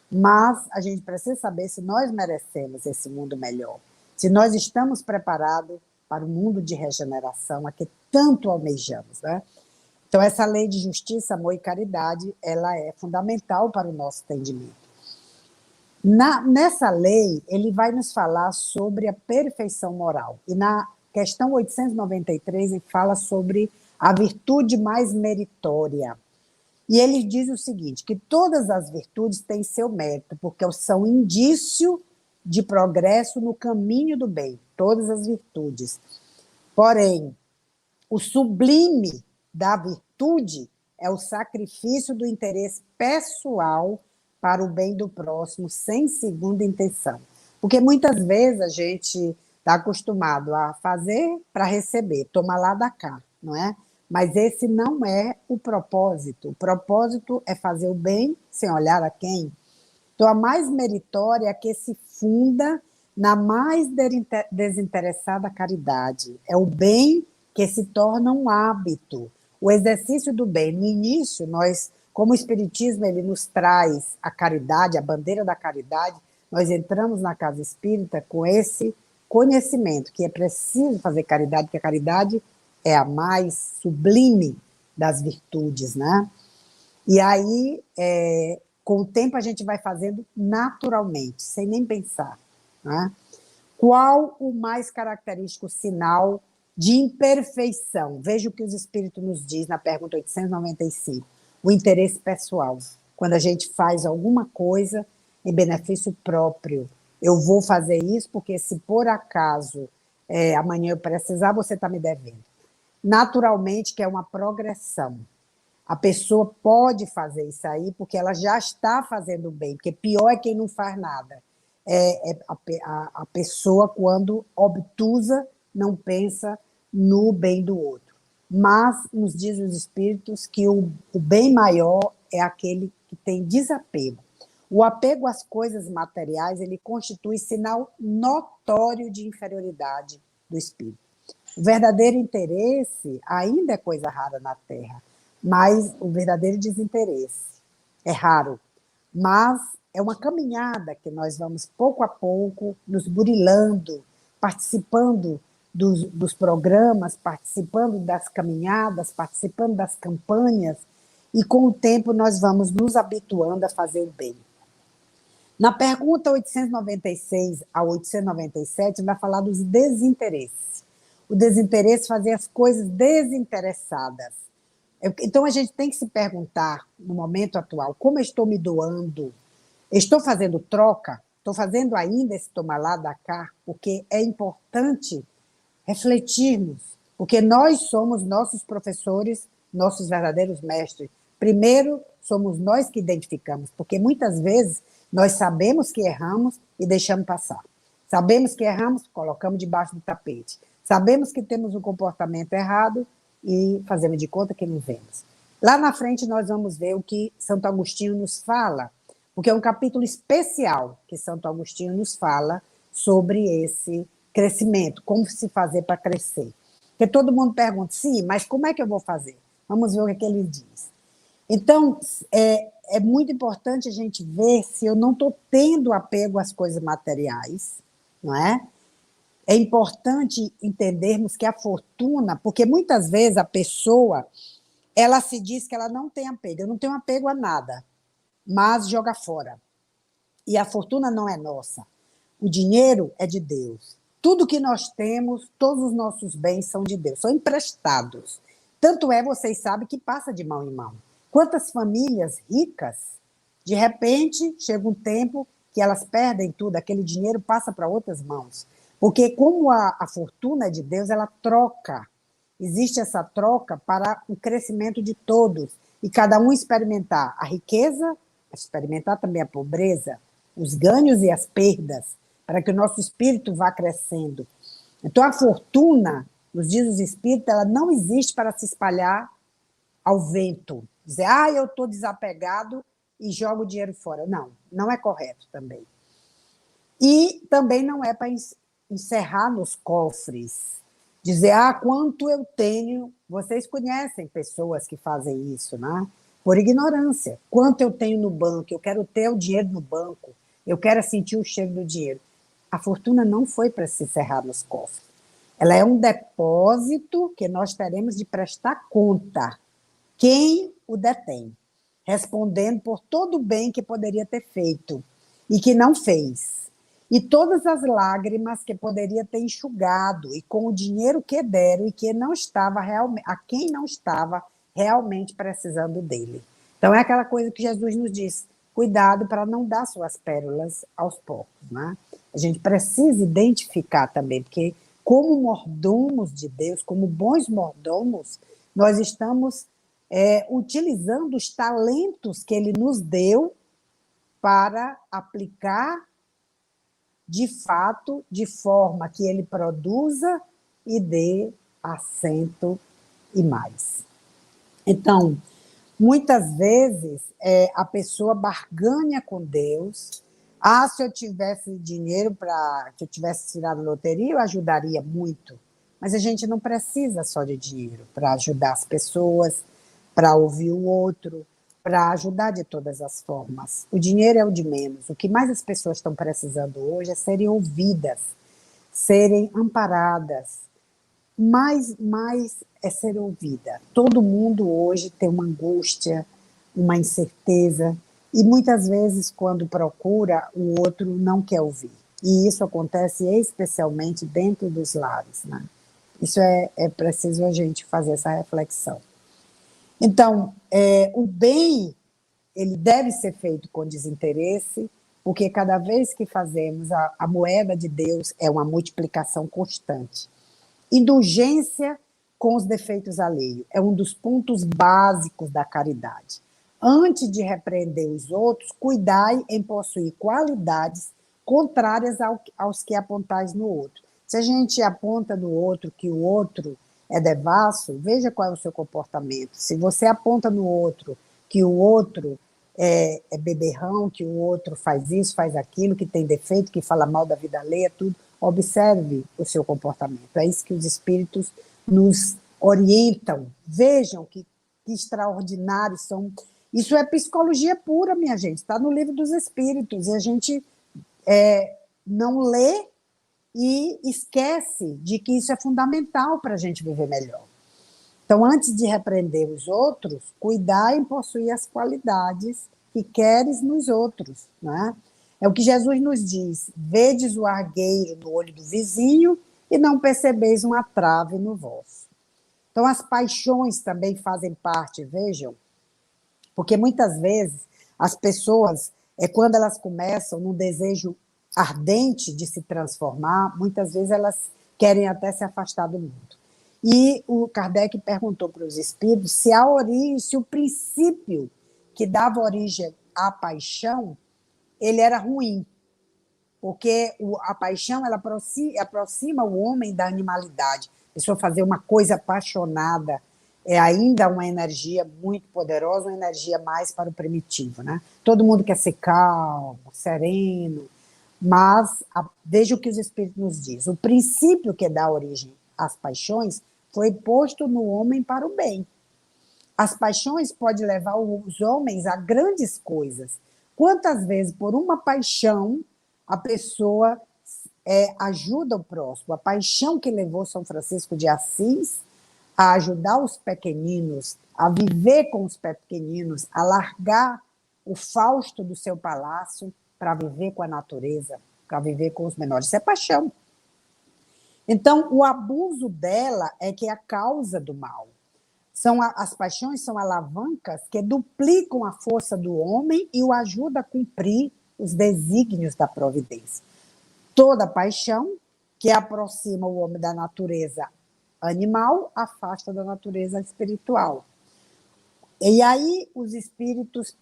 Mas a gente precisa saber se nós merecemos esse mundo melhor. Se nós estamos preparados para o mundo de regeneração a que tanto almejamos, né? Então, essa lei de justiça, amor e caridade, ela é fundamental para o nosso entendimento. Nessa lei, ele vai nos falar sobre a perfeição moral. E na questão 893, ele fala sobre a virtude mais meritória. E ele diz o seguinte, que todas as virtudes têm seu mérito, porque são indício de progresso no caminho do bem, todas as virtudes. Porém, o sublime da virtude é o sacrifício do interesse pessoal para o bem do próximo, sem segunda intenção. Porque muitas vezes a gente está acostumado a fazer para receber, toma lá da cá, não é? Mas esse não é o propósito. O propósito é fazer o bem sem olhar a quem. Então, a mais meritória é a que se funda na mais desinteressada caridade. É o bem que se torna um hábito. O exercício do bem. No início, nós, como o Espiritismo ele nos traz a caridade, a bandeira da caridade, nós entramos na casa espírita com esse conhecimento, que é preciso fazer caridade, porque a caridade é a mais sublime das virtudes, né? E aí, com o tempo, a gente vai fazendo naturalmente, sem nem pensar, né? Qual o mais característico sinal de imperfeição? Veja o que os Espíritos nos diz na pergunta 895. O interesse pessoal. Quando a gente faz alguma coisa em benefício próprio. Eu vou fazer isso porque, se por acaso amanhã eu precisar, você está me devendo. Naturalmente, que é uma progressão. A pessoa pode fazer isso aí porque ela já está fazendo bem, porque pior é quem não faz nada. A pessoa, quando obtusa, não pensa no bem do outro. Mas nos diz os Espíritos que o bem maior é aquele que tem desapego. O apego às coisas materiais, ele constitui sinal notório de inferioridade do espírito. O verdadeiro interesse ainda é coisa rara na Terra, mas o verdadeiro desinteresse é raro. Mas é uma caminhada que nós vamos, pouco a pouco, nos burilando, participando dos programas, participando das caminhadas, participando das campanhas, e com o tempo nós vamos nos habituando a fazer o bem. Na pergunta 896 a 897, vai falar dos desinteresses. O desinteresse é fazer as coisas desinteressadas. Então, a gente tem que se perguntar, no momento atual, como eu estou me doando? Estou fazendo troca? Estou fazendo ainda esse tomar lá da cá? Porque é importante refletirmos, porque nós somos nossos professores, nossos verdadeiros mestres. Primeiro, somos nós que identificamos, porque muitas vezes nós sabemos que erramos e deixamos passar. Sabemos que erramos, colocamos debaixo do tapete. Sabemos que temos um comportamento errado e fazemos de conta que não vemos. Lá na frente nós vamos ver o que Santo Agostinho nos fala, porque é um capítulo especial que Santo Agostinho nos fala sobre esse crescimento, como se fazer para crescer. Porque todo mundo pergunta, sim, mas como é que eu vou fazer? Vamos ver o que ele diz. Então, é muito importante a gente ver se eu não estou tendo apego às coisas materiais, não é? É importante entendermos que a fortuna, porque muitas vezes a pessoa, ela se diz que ela não tem apego, eu não tenho apego a nada, mas joga fora. E a fortuna não é nossa. O dinheiro é de Deus. Tudo que nós temos, todos os nossos bens são de Deus, são emprestados. Tanto é, vocês sabem, que passa de mão em mão. Quantas famílias ricas, de repente, chega um tempo que elas perdem tudo, aquele dinheiro passa para outras mãos. Porque como a fortuna é de Deus, ela troca. Existe essa troca para o crescimento de todos. E cada um experimentar a riqueza, experimentar também a pobreza, os ganhos e as perdas, para que o nosso espírito vá crescendo. Então, a fortuna, nos diz os espíritos, ela não existe para se espalhar ao vento. Dizer, eu estou desapegado e jogo o dinheiro fora. Não, não é correto também. E também não é para encerrar nos cofres. Dizer, quanto eu tenho. Vocês conhecem pessoas que fazem isso, né? Por ignorância. Quanto eu tenho no banco? Eu quero ter o dinheiro no banco. Eu quero sentir o cheiro do dinheiro. A fortuna não foi para se encerrar nos cofres. Ela é um depósito que nós teremos de prestar conta. Quem o detém? Respondendo por todo o bem que poderia ter feito e que não fez. E todas as lágrimas que poderia ter enxugado, e com o dinheiro que deram e que não estava realmente, a quem não estava realmente precisando dele. Então, é aquela coisa que Jesus nos diz: cuidado para não dar suas pérolas aos porcos. Né? A gente precisa identificar também, porque como mordomos de Deus, como bons mordomos, nós estamos utilizando os talentos que ele nos deu para aplicar de fato, de forma que ele produza e dê assento e mais. Então, muitas vezes, a pessoa barganha com Deus. Se eu tivesse dinheiro se eu tivesse tirado loteria, eu ajudaria muito. Mas a gente não precisa só de dinheiro para ajudar as pessoas, para ouvir o outro, para ajudar de todas as formas. O dinheiro é o de menos. O que mais as pessoas estão precisando hoje é serem ouvidas, serem amparadas. Mais é ser ouvida. Todo mundo hoje tem uma angústia, uma incerteza, e muitas vezes, quando procura, o outro não quer ouvir. E isso acontece especialmente dentro dos lares. Né? Isso é preciso a gente fazer essa reflexão. Então, o bem, ele deve ser feito com desinteresse, porque cada vez que fazemos, a moeda de Deus é uma multiplicação constante. Indulgência com os defeitos alheios é um dos pontos básicos da caridade. Antes de repreender os outros, cuidai em possuir qualidades contrárias aos que apontais no outro. Se a gente aponta no outro que o outro é devasso, veja qual é o seu comportamento. Se você aponta no outro que o outro é beberrão, que o outro faz isso, faz aquilo, que tem defeito, que fala mal da vida alheia, tudo, observe o seu comportamento. É isso que os espíritos nos orientam. Vejam que extraordinários são. Isso é psicologia pura, minha gente. Está no livro dos espíritos. E a gente não lê e esquece de que isso é fundamental para a gente viver melhor. Então, antes de repreender os outros, cuidar em possuir as qualidades que queres nos outros. Né? É o que Jesus nos diz: vedes o argueiro no olho do vizinho e não percebeis uma trave no vosso. Então, as paixões também fazem parte, vejam, porque muitas vezes as pessoas, quando elas começam num desejo ardente de se transformar, muitas vezes elas querem até se afastar do mundo. E o Kardec perguntou para os espíritos se o princípio que dava origem à paixão, ele era ruim, porque a paixão ela aproxima o homem da animalidade. A pessoa fazer uma coisa apaixonada é ainda uma energia muito poderosa, uma energia mais para o primitivo. Né? Todo mundo quer ser calmo, sereno, mas veja o que os espíritos nos dizem. O princípio que dá origem às paixões foi posto no homem para o bem. As paixões podem levar os homens a grandes coisas. Quantas vezes, por uma paixão, a pessoa ajuda o próximo? A paixão que levou São Francisco de Assis a ajudar os pequeninos, a viver com os pequeninos, a largar o fausto do seu palácio para viver com a natureza, para viver com os menores. Isso é paixão. Então, o abuso dela é que é a causa do mal. As paixões são alavancas que duplicam a força do homem e o ajudam a cumprir os desígnios da providência. Toda paixão que aproxima o homem da natureza animal afasta da natureza espiritual. E aí os espíritos,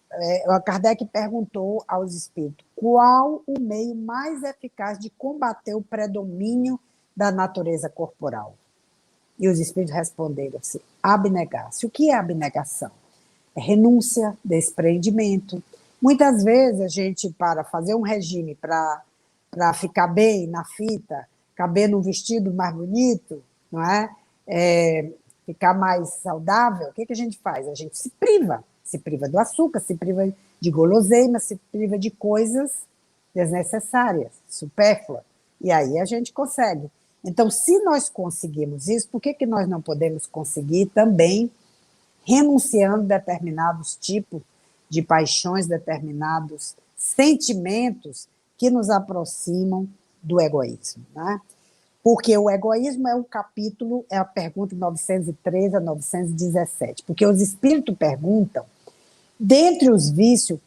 Kardec perguntou aos espíritos qual o meio mais eficaz de combater o predomínio da natureza corporal. E os espíritos responderam assim: abnegar-se. O que é abnegação? É renúncia, desprendimento. Muitas vezes a gente, para fazer um regime, para ficar bem na fita, caber num vestido mais bonito, não é? Ficar mais saudável, o que a gente faz? A gente se priva do açúcar, se priva de guloseima, se priva de coisas desnecessárias, supérfluas. E aí a gente consegue. Então, se nós conseguimos isso, por que nós não podemos conseguir também renunciando a determinados tipos de paixões, determinados sentimentos que nos aproximam do egoísmo, né? Porque o egoísmo é o capítulo, é a pergunta 913 a 917, porque os espíritos perguntam, dentre os vícios,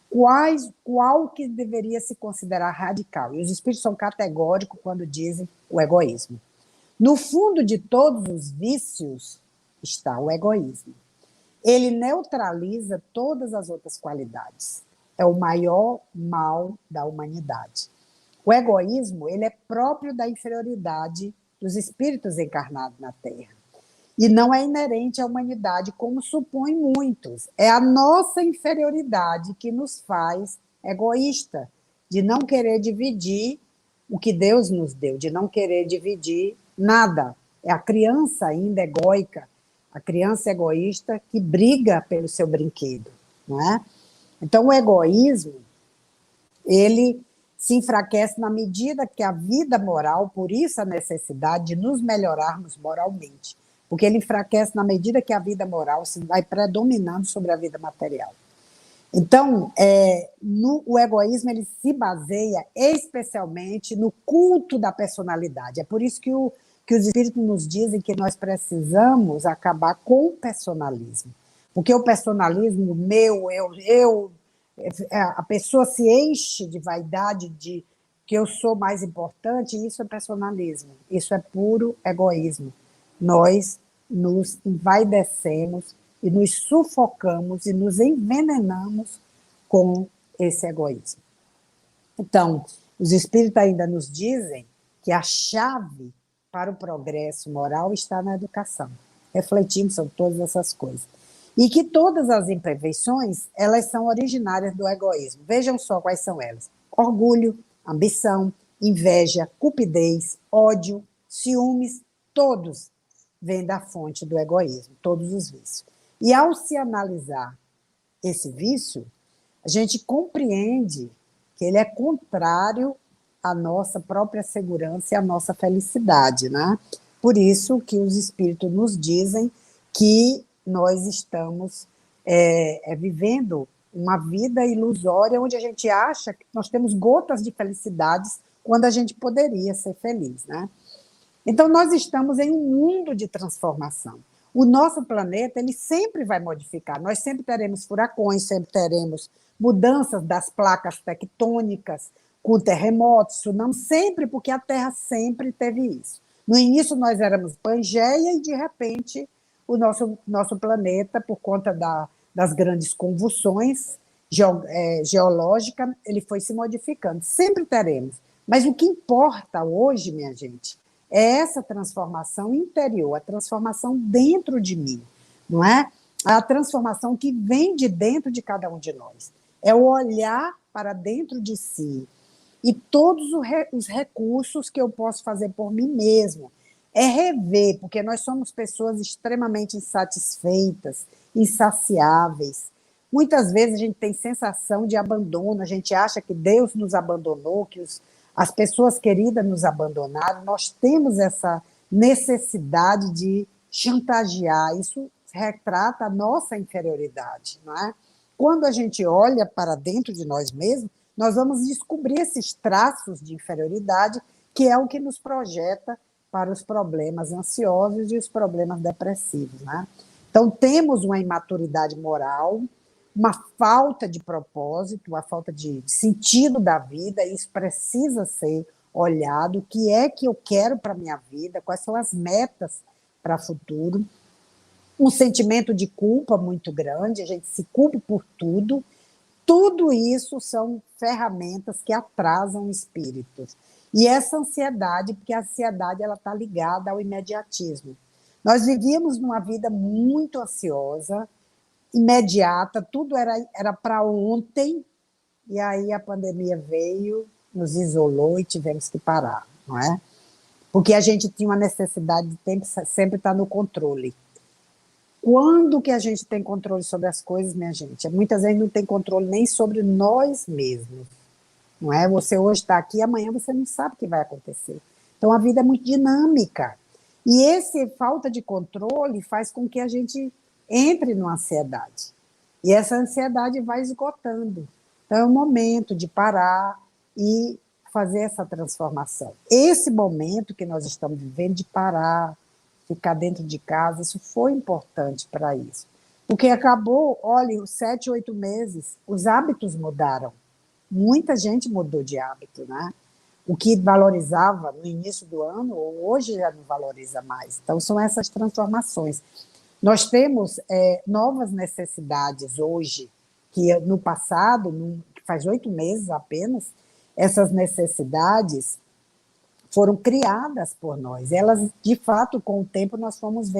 qual que deveria se considerar radical? E os espíritos são categóricos quando dizem o egoísmo. No fundo de todos os vícios está o egoísmo. Ele neutraliza todas as outras qualidades. É o maior mal da humanidade. O egoísmo, ele é próprio da inferioridade dos espíritos encarnados na Terra. E não é inerente à humanidade, como supõem muitos. É a nossa inferioridade que nos faz egoísta, de não querer dividir o que Deus nos deu, de não querer dividir nada. É a criança ainda egóica, a criança egoísta que briga pelo seu brinquedo, não é? Então, o egoísmo, ele se enfraquece na medida que a vida moral, por isso a necessidade de nos melhorarmos moralmente, porque ele enfraquece na medida que a vida moral se vai predominando sobre a vida material. Então, o egoísmo ele se baseia especialmente no culto da personalidade. É por isso que os espíritos nos dizem que nós precisamos acabar com o personalismo. Porque o personalismo, a pessoa se enche de vaidade de que eu sou mais importante, e isso é personalismo, isso é puro egoísmo. Nós nos envaidecemos e nos sufocamos e nos envenenamos com esse egoísmo. Então, os espíritos ainda nos dizem que a chave para o progresso moral está na educação. Refletimos sobre todas essas coisas. E que todas as imperfeições, elas são originárias do egoísmo. Vejam só quais são elas: orgulho, ambição, inveja, cupidez, ódio, ciúmes, todos vêm da fonte do egoísmo, todos os vícios. E ao se analisar esse vício, a gente compreende que ele é contrário à nossa própria segurança e à nossa felicidade, né? Por isso que os espíritos nos dizem que nós estamos vivendo uma vida ilusória onde a gente acha que nós temos gotas de felicidades quando a gente poderia ser feliz, né? Então, nós estamos em um mundo de transformação. O nosso planeta ele sempre vai modificar. Nós sempre teremos furacões, sempre teremos mudanças das placas tectônicas, com terremotos, tsunami, sempre, porque a Terra sempre teve isso. No início, nós éramos Pangeia e, de repente, o nosso planeta, por conta das grandes convulsões geológicas, ele foi se modificando. Sempre teremos. Mas o que importa hoje, minha gente, é essa transformação interior, a transformação dentro de mim, não é? A transformação que vem de dentro de cada um de nós. É o olhar para dentro de si e todos os recursos que eu posso fazer por mim mesmo. é rever, porque nós somos pessoas extremamente insatisfeitas, insaciáveis. Muitas vezes a gente tem sensação de abandono, a gente acha que Deus nos abandonou, que as pessoas queridas nos abandonaram. Nós temos essa necessidade de chantagear, isso retrata a nossa inferioridade, não é? Quando a gente olha para dentro de nós mesmos, nós vamos descobrir esses traços de inferioridade, que é o que nos projeta para os problemas ansiosos e os problemas depressivos, né? Então, temos uma imaturidade moral, uma falta de propósito, uma falta de sentido da vida, e isso precisa ser olhado. O que é que eu quero para a minha vida? Quais são as metas para o futuro? Um sentimento de culpa muito grande, a gente se culpa por tudo. Tudo isso são ferramentas que atrasam o espírito. E essa ansiedade, porque a ansiedade está ligada ao imediatismo. Nós vivíamos numa vida muito ansiosa, imediata, tudo era para ontem, e aí a pandemia veio, nos isolou e tivemos que parar, não é? Porque a gente tinha uma necessidade de sempre estar no controle. Quando que a gente tem controle sobre as coisas, minha gente? Muitas vezes não tem controle nem sobre nós mesmos, não é? Você hoje está aqui, amanhã você não sabe o que vai acontecer. Então a vida é muito dinâmica. E essa falta de controle faz com que a gente entre numa ansiedade. E essa ansiedade vai esgotando. Então é o momento de parar e fazer essa transformação. Esse momento que nós estamos vivendo de parar, ficar dentro de casa, isso foi importante para isso. Porque acabou, olha, os 7, 8 meses, os hábitos mudaram. Muita gente mudou de hábito, né? O que valorizava no início do ano, hoje já não valoriza mais. Então, são essas transformações. Nós temos novas necessidades hoje, que no passado, faz 8 meses apenas, essas necessidades foram criadas por nós. Elas, de fato, com o tempo, nós fomos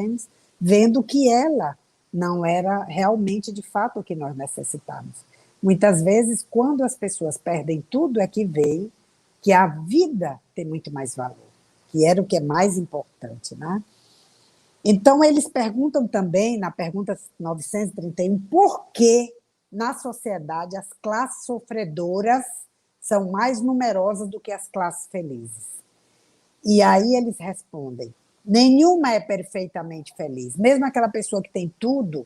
vendo que ela não era realmente, de fato, o que nós necessitávamos. Muitas vezes, quando as pessoas perdem tudo, é que veem que a vida tem muito mais valor, que era o que é mais importante, né? Então, eles perguntam também, na pergunta 931, por que, na sociedade, as classes sofredoras são mais numerosas do que as classes felizes? E aí eles respondem, nenhuma é perfeitamente feliz. Mesmo aquela pessoa que tem tudo,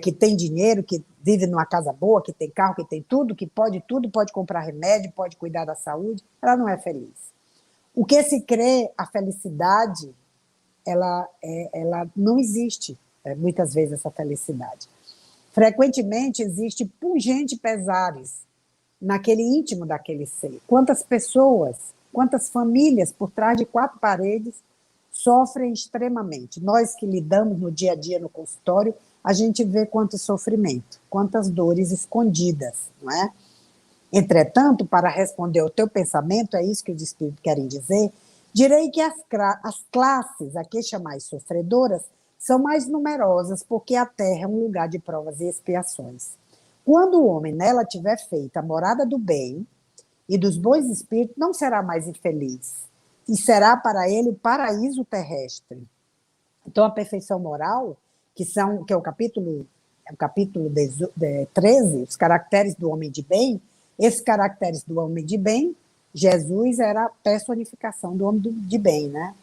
que tem dinheiro, que vive numa casa boa, que tem carro, que tem tudo, pode comprar remédio, pode cuidar da saúde, ela não é feliz. O que se crê, a felicidade, ela não existe, muitas vezes, essa felicidade. Frequentemente existe pungente pesares naquele íntimo daquele ser. Quantas pessoas, quantas famílias por trás de 4 paredes sofrem extremamente. Nós que lidamos no dia a dia no consultório, a gente vê quanto sofrimento, quantas dores escondidas, não é? Entretanto, para responder ao teu pensamento, é isso que os espíritos querem dizer, direi que as classes, a que chamais sofredoras, são mais numerosas, porque a terra é um lugar de provas e expiações. Quando o homem nela tiver feito a morada do bem e dos bons espíritos, não será mais infeliz, e será para ele o paraíso terrestre. Então, a perfeição moral, que é o capítulo 13, os caracteres do homem de bem, esses caracteres do homem de bem, Jesus era a personificação do homem de bem, né?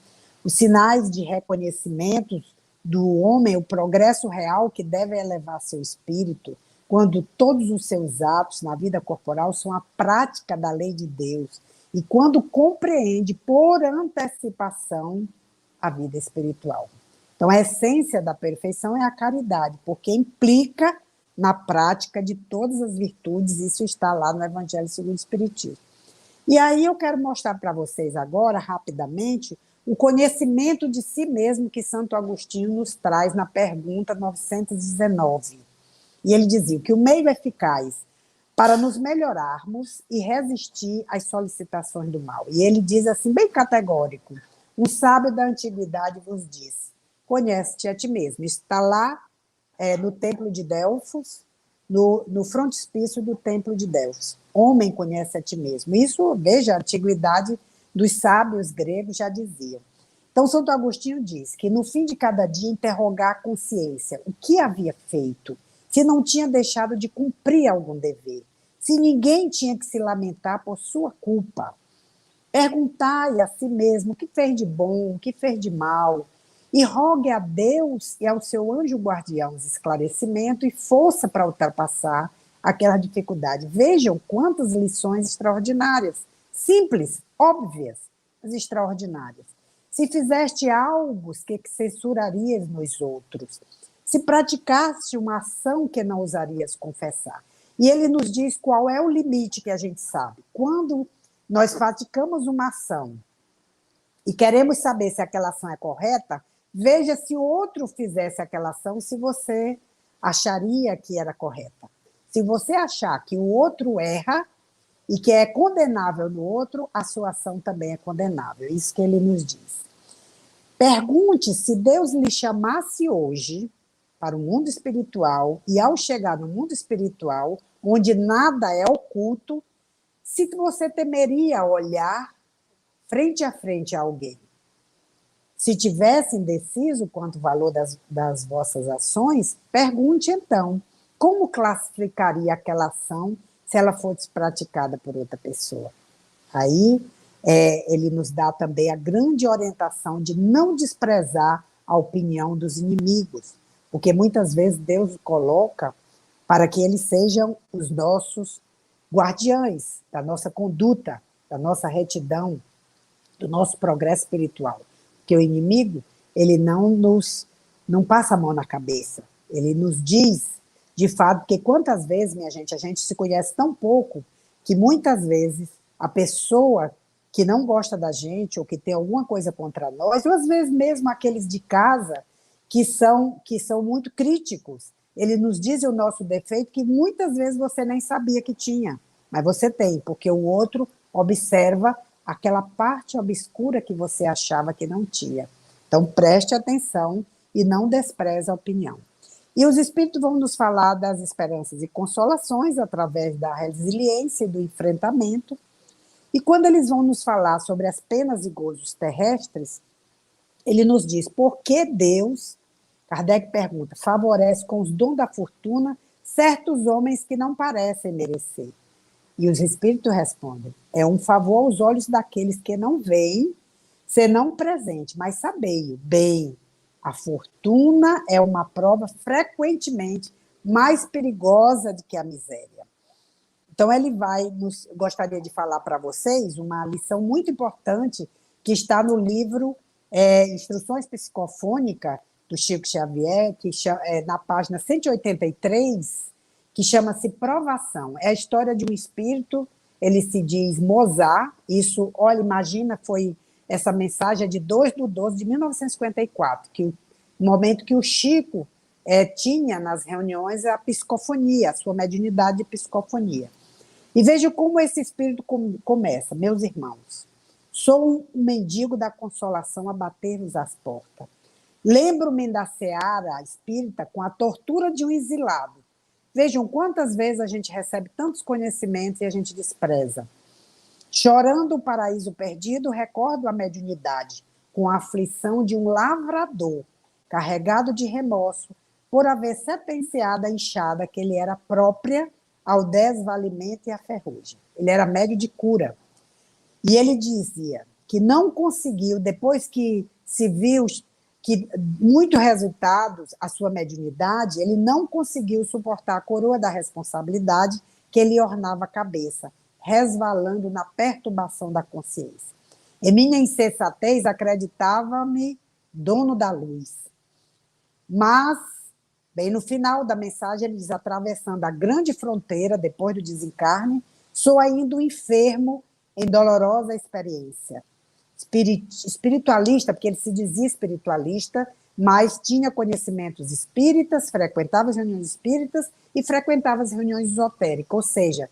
Os sinais de reconhecimento do homem, o progresso real que deve elevar seu espírito, quando todos os seus atos na vida corporal são a prática da lei de Deus, e quando compreende por antecipação a vida espiritual. Então, a essência da perfeição é a caridade, porque implica na prática de todas as virtudes, isso está lá no Evangelho segundo o Espiritismo. E aí eu quero mostrar para vocês agora, rapidamente, o conhecimento de si mesmo que Santo Agostinho nos traz na pergunta 919. E ele dizia que o meio eficaz para nos melhorarmos e resistir às solicitações do mal. E ele diz assim, bem categórico, um sábio da antiguidade vos diz, conhece-te a ti mesmo. Está lá no templo de Delfos, no frontispício do templo de Delfos. Homem, conhece a ti mesmo. Isso, veja, a antiguidade dos sábios gregos já dizia. Então, Então, Santo Agostinho diz que, no fim de cada dia, interrogar a consciência o que havia feito, se não tinha deixado de cumprir algum dever, se ninguém tinha que se lamentar por sua culpa. Perguntai a si mesmo o que fez de bom, o que fez de mal, e rogue a Deus e ao seu anjo guardião esclarecimento e força para ultrapassar aquela dificuldade. Vejam quantas lições extraordinárias, simples, óbvias, mas extraordinárias. Se fizeste algo que censurarias nos outros, se praticaste uma ação que não ousarias confessar. E ele nos diz qual é o limite que a gente sabe. Quando nós praticamos uma ação e queremos saber se aquela ação é correta, veja se o outro fizesse aquela ação, se você acharia que era correta. Se você achar que o outro erra e que é condenável no outro, a sua ação também é condenável. É isso que ele nos diz. Pergunte se Deus lhe chamasse hoje para o mundo espiritual e, ao chegar no mundo espiritual, onde nada é oculto, se você temeria olhar frente a frente a alguém. Se tivesse indeciso quanto ao valor das vossas ações, pergunte então, como classificaria aquela ação se ela fosse praticada por outra pessoa? Aí ele nos dá também a grande orientação de não desprezar a opinião dos inimigos, porque muitas vezes Deus coloca para que eles sejam os nossos guardiães da nossa conduta, da nossa retidão, do nosso progresso espiritual. Porque o inimigo, ele não passa a mão na cabeça, ele nos diz, de fato, porque quantas vezes, minha gente, a gente se conhece tão pouco que muitas vezes a pessoa que não gosta da gente ou que tem alguma coisa contra nós, ou às vezes mesmo aqueles de casa que são muito críticos, ele nos diz o nosso defeito que muitas vezes você nem sabia que tinha, mas você tem, porque o outro observa aquela parte obscura que você achava que não tinha. Então, preste atenção e não despreze a opinião. E os espíritos vão nos falar das esperanças e consolações através da resiliência e do enfrentamento. E quando eles vão nos falar sobre as penas e gozos terrestres, ele nos diz por que Deus, Kardec pergunta, favorece com os dons da fortuna certos homens que não parecem merecer. E os espíritos respondem, é um favor aos olhos daqueles que não veem, senão presente, mas sabei bem, a fortuna é uma prova frequentemente mais perigosa do que a miséria. Então, ele gostaria de falar para vocês uma lição muito importante que está no livro Instruções Psicofônicas, do Chico Xavier, que na página 183, que chama-se Provação. É a história de um espírito, ele se diz Mozart, isso, olha, imagina, essa mensagem é de 2/12 de 1954, que o momento que o Chico tinha nas reuniões a psicofonia, a sua mediunidade de psicofonia. E veja como esse espírito começa. Meus irmãos, sou um mendigo da consolação a bater-vos às portas. Lembro-me da seara espírita com a tortura de um exilado. Vejam quantas vezes a gente recebe tantos conhecimentos e a gente despreza. Chorando o paraíso perdido, recordo a mediunidade, com a aflição de um lavrador, carregado de remorso, por haver sentenciado a enxada que lhe era própria ao desvalimento e à ferrugem. Ele era médio de cura. E ele dizia que não conseguiu, depois que se viu que muitos resultados, a sua mediunidade, ele não conseguiu suportar a coroa da responsabilidade que lhe ornava a cabeça, resvalando na perturbação da consciência. Em minha insensatez, acreditava-me dono da luz. Mas, bem no final da mensagem, ele diz, atravessando a grande fronteira, depois do desencarne, sou ainda um enfermo em dolorosa experiência. Espiritualista, porque ele se dizia espiritualista, mas tinha conhecimentos espíritas, frequentava as reuniões espíritas e frequentava as reuniões esotéricas, ou seja,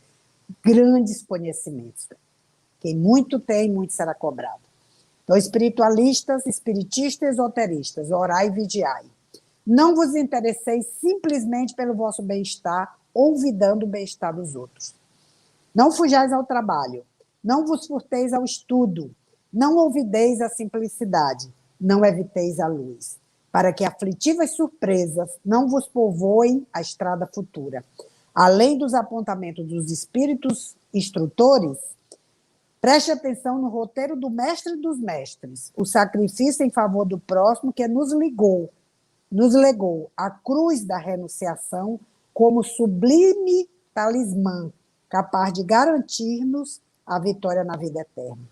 grandes conhecimentos. Quem muito tem, muito será cobrado. Então, espiritualistas, espiritistas, esoteristas, orai e vigiai. Não vos interesseis simplesmente pelo vosso bem-estar, olvidando o bem-estar dos outros. Não fujais ao trabalho, não vos furteis ao estudo, não olvideis a simplicidade. não eviteis a luz, para que aflitivas surpresas não vos povoem a estrada futura. Além dos apontamentos dos espíritos instrutores, preste atenção no roteiro do mestre dos mestres, o sacrifício em favor do próximo que nos legou a cruz da renunciação como sublime talismã, capaz de garantir-nos a vitória na vida eterna.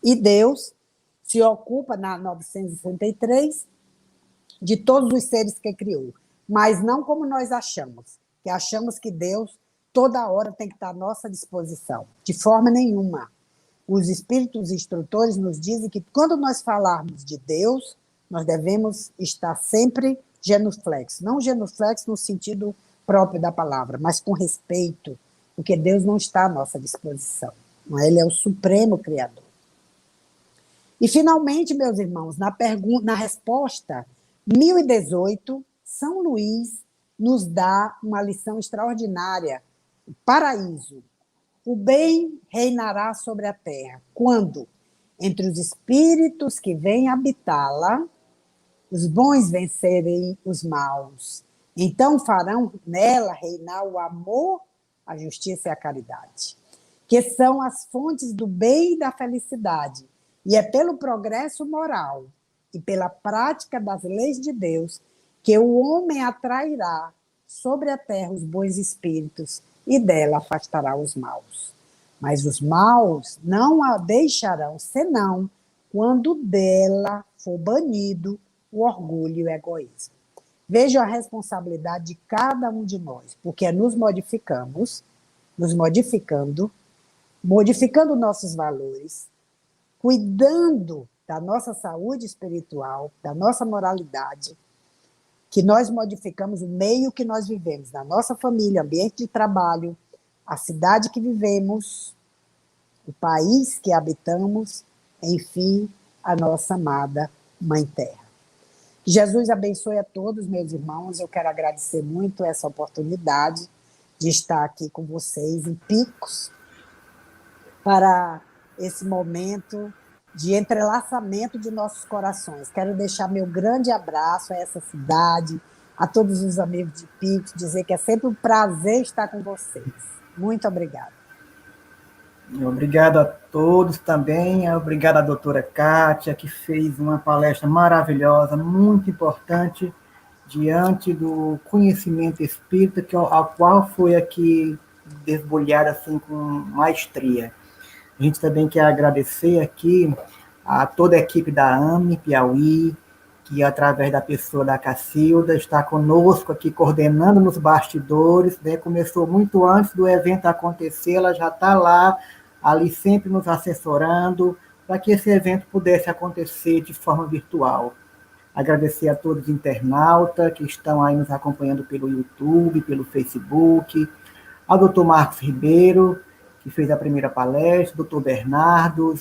E Deus se ocupa, na 963, de todos os seres que criou, mas não como nós achamos, que achamos que Deus toda hora tem que estar à nossa disposição. De forma nenhuma. Os espíritos instrutores nos dizem que quando nós falarmos de Deus, nós devemos estar sempre genuflexo. Não genuflexo no sentido próprio da palavra, mas com respeito, porque Deus não está à nossa disposição. Ele é o supremo Criador. E, finalmente, meus irmãos, na resposta 1018, São Luís nos dá uma lição extraordinária. O paraíso. O bem reinará sobre a terra. Quando? Entre os espíritos que vêm habitá-la, os bons vencerem os maus. Então farão nela reinar o amor, a justiça e a caridade, que são as fontes do bem e da felicidade. E é pelo progresso moral e pela prática das leis de Deus que o homem atrairá sobre a terra os bons espíritos e dela afastará os maus. Mas os maus não a deixarão, senão quando dela for banido o orgulho e o egoísmo. Vejam a responsabilidade de cada um de nós, porque nos modificando nossos valores, cuidando da nossa saúde espiritual, da nossa moralidade, que nós modificamos o meio que nós vivemos, na nossa família, ambiente de trabalho, a cidade que vivemos, o país que habitamos, enfim, a nossa amada Mãe Terra. Que Jesus abençoe a todos, meus irmãos. Eu quero agradecer muito essa oportunidade de estar aqui com vocês em Picos, para esse momento de entrelaçamento de nossos corações. Quero deixar meu grande abraço a essa cidade, a todos os amigos de Picos, dizer que é sempre um prazer estar com vocês. Muito obrigada. Obrigado a todos também. Obrigado à doutora Kátia, que fez uma palestra maravilhosa, muito importante, diante do conhecimento espírita, ao qual foi aqui desbolhada assim, com maestria. A gente também quer agradecer aqui a toda a equipe da AME Piauí, que através da pessoa da Cacilda está conosco aqui, coordenando nos bastidores, né? Começou muito antes do evento acontecer, ela já está lá, ali sempre nos assessorando, para que esse evento pudesse acontecer de forma virtual. Agradecer a todos os internautas que estão aí nos acompanhando pelo YouTube, pelo Facebook, ao doutor Marcos Ribeiro, que fez a primeira palestra, doutor Bernardo,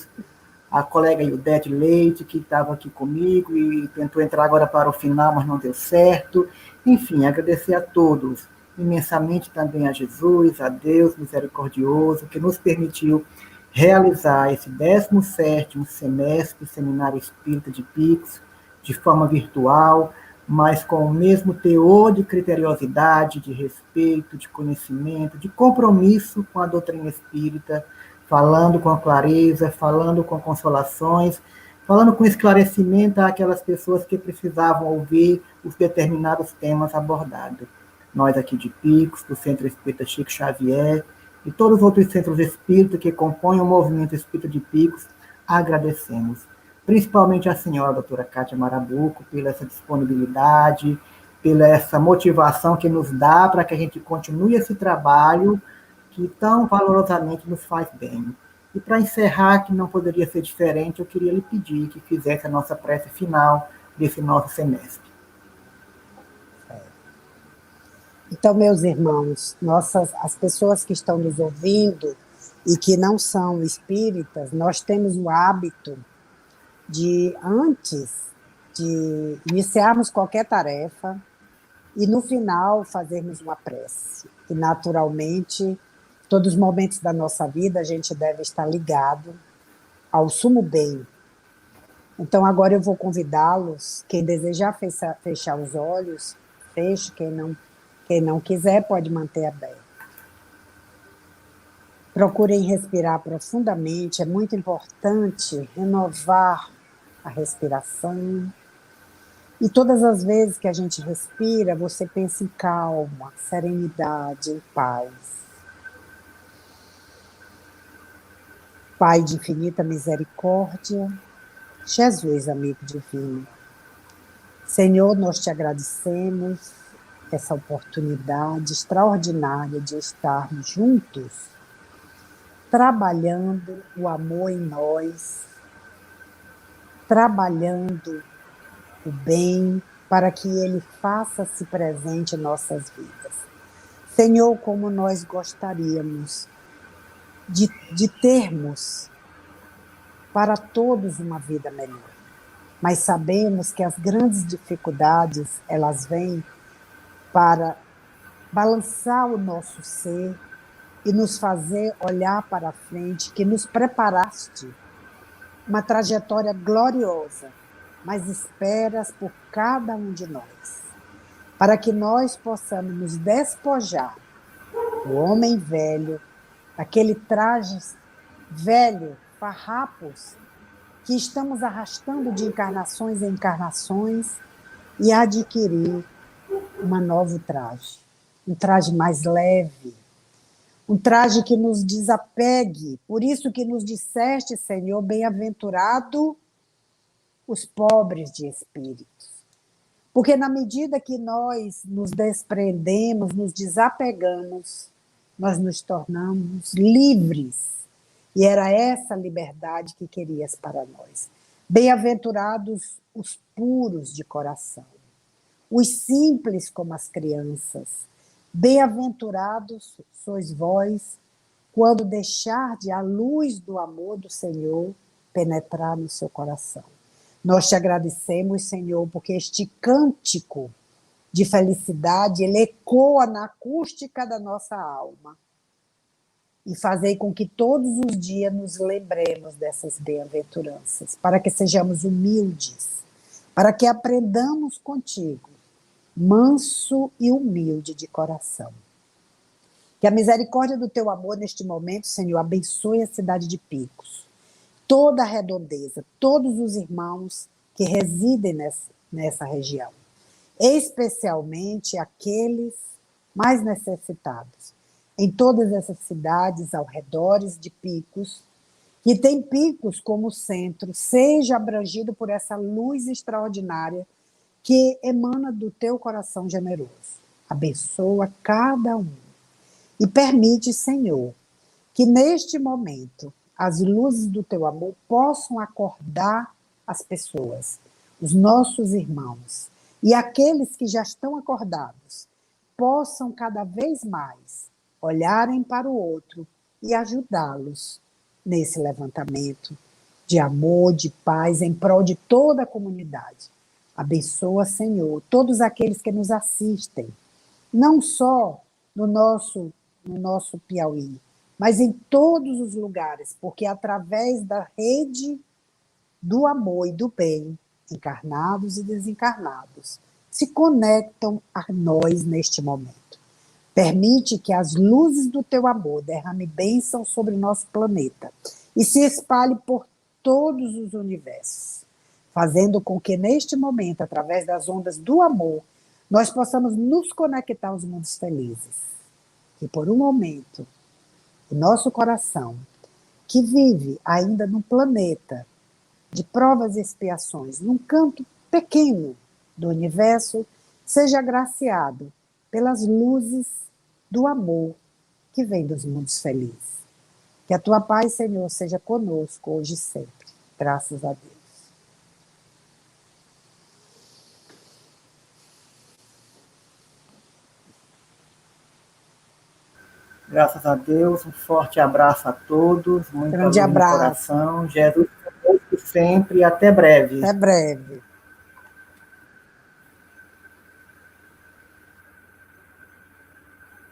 a colega Ildete Leite, que estava aqui comigo e tentou entrar agora para o final, mas não deu certo. Enfim, agradecer a todos, imensamente também a Jesus, a Deus misericordioso, que nos permitiu realizar esse 17º semestre do Seminário Espírita de Picos, de forma virtual, mas com o mesmo teor de criteriosidade, de respeito, de conhecimento, de compromisso com a doutrina espírita, falando com clareza, falando com consolações, falando com esclarecimento àquelas pessoas que precisavam ouvir os determinados temas abordados. Nós aqui de Picos, do Centro Espírita Chico Xavier, e todos os outros centros espíritas que compõem o movimento espírita de Picos, agradecemos. Principalmente a senhora, doutora Kátia Marabuco, pela essa disponibilidade, pela essa motivação que nos dá para que a gente continue esse trabalho que tão valorosamente nos faz bem. E para encerrar, que não poderia ser diferente, eu queria lhe pedir que fizesse a nossa prece final desse nosso semestre. Então, meus irmãos, as pessoas que estão nos ouvindo e que não são espíritas, nós temos o hábito de, antes de iniciarmos qualquer tarefa, e no final fazermos uma prece. E, naturalmente, todos os momentos da nossa vida a gente deve estar ligado ao sumo bem, Então, agora eu vou convidá-los, quem desejar fechar os olhos, feche, quem não quiser pode manter aberto. Procurem respirar profundamente, é muito importante renovar a respiração. E todas as vezes que a gente respira, você pensa em calma, serenidade, em paz. Pai de infinita misericórdia, Jesus, amigo divino, Senhor, nós te agradecemos essa oportunidade extraordinária de estarmos juntos, trabalhando o amor em nós, trabalhando o bem para que ele faça-se presente em nossas vidas. Senhor, como nós gostaríamos de termos para todos uma vida melhor. Mas sabemos que as grandes dificuldades, elas vêm para balançar o nosso ser e nos fazer olhar para a frente, que nos preparaste uma trajetória gloriosa, mas esperas por cada um de nós, para que nós possamos nos despojar do homem velho, aquele traje velho, farrapos, que estamos arrastando de encarnações em encarnações e adquirir uma novo traje, um traje mais leve, um traje que nos desapegue. Por isso que nos disseste, Senhor, bem-aventurado os pobres de espíritos. Porque na medida que nós nos desprendemos, nos desapegamos, nós nos tornamos livres. E era essa liberdade que querias para nós. Bem-aventurados os puros de coração, os simples como as crianças. Bem-aventurados sois vós, quando deixarde a luz do amor do Senhor penetrar no seu coração. Nós te agradecemos, Senhor, porque este cântico de felicidade, ele ecoa na acústica da nossa alma. E fazei com que todos os dias nos lembremos dessas bem-aventuranças, para que sejamos humildes, para que aprendamos contigo, manso e humilde de coração. Que a misericórdia do teu amor neste momento, Senhor, abençoe a cidade de Picos, toda a redondeza, todos os irmãos que residem nessa região, especialmente aqueles mais necessitados, em todas essas cidades ao redor de Picos, que tem Picos como centro, seja abrangido por essa luz extraordinária que emana do teu coração generoso. Abençoa cada um. E permite, Senhor, que neste momento as luzes do teu amor possam acordar as pessoas, os nossos irmãos, e aqueles que já estão acordados possam cada vez mais olharem para o outro e ajudá-los nesse levantamento de amor, de paz, em prol de toda a comunidade. Abençoa, Senhor, todos aqueles que nos assistem, não só no nosso Piauí, mas em todos os lugares, porque através da rede do amor e do bem, encarnados e desencarnados, se conectam a nós neste momento. Permite que as luzes do teu amor derrame bênção sobre o nosso planeta e se espalhe por todos os universos, fazendo com que neste momento, através das ondas do amor, nós possamos nos conectar aos mundos felizes. E por um momento, o nosso coração, que vive ainda num planeta de provas e expiações, num canto pequeno do universo, seja agraciado pelas luzes do amor que vem dos mundos felizes. Que a tua paz, Senhor, seja conosco hoje e sempre. Graças a Deus. Graças a Deus, um forte abraço a todos, muito grande amor no abraço. Coração. Jesus conosco sempre e até breve. Até breve.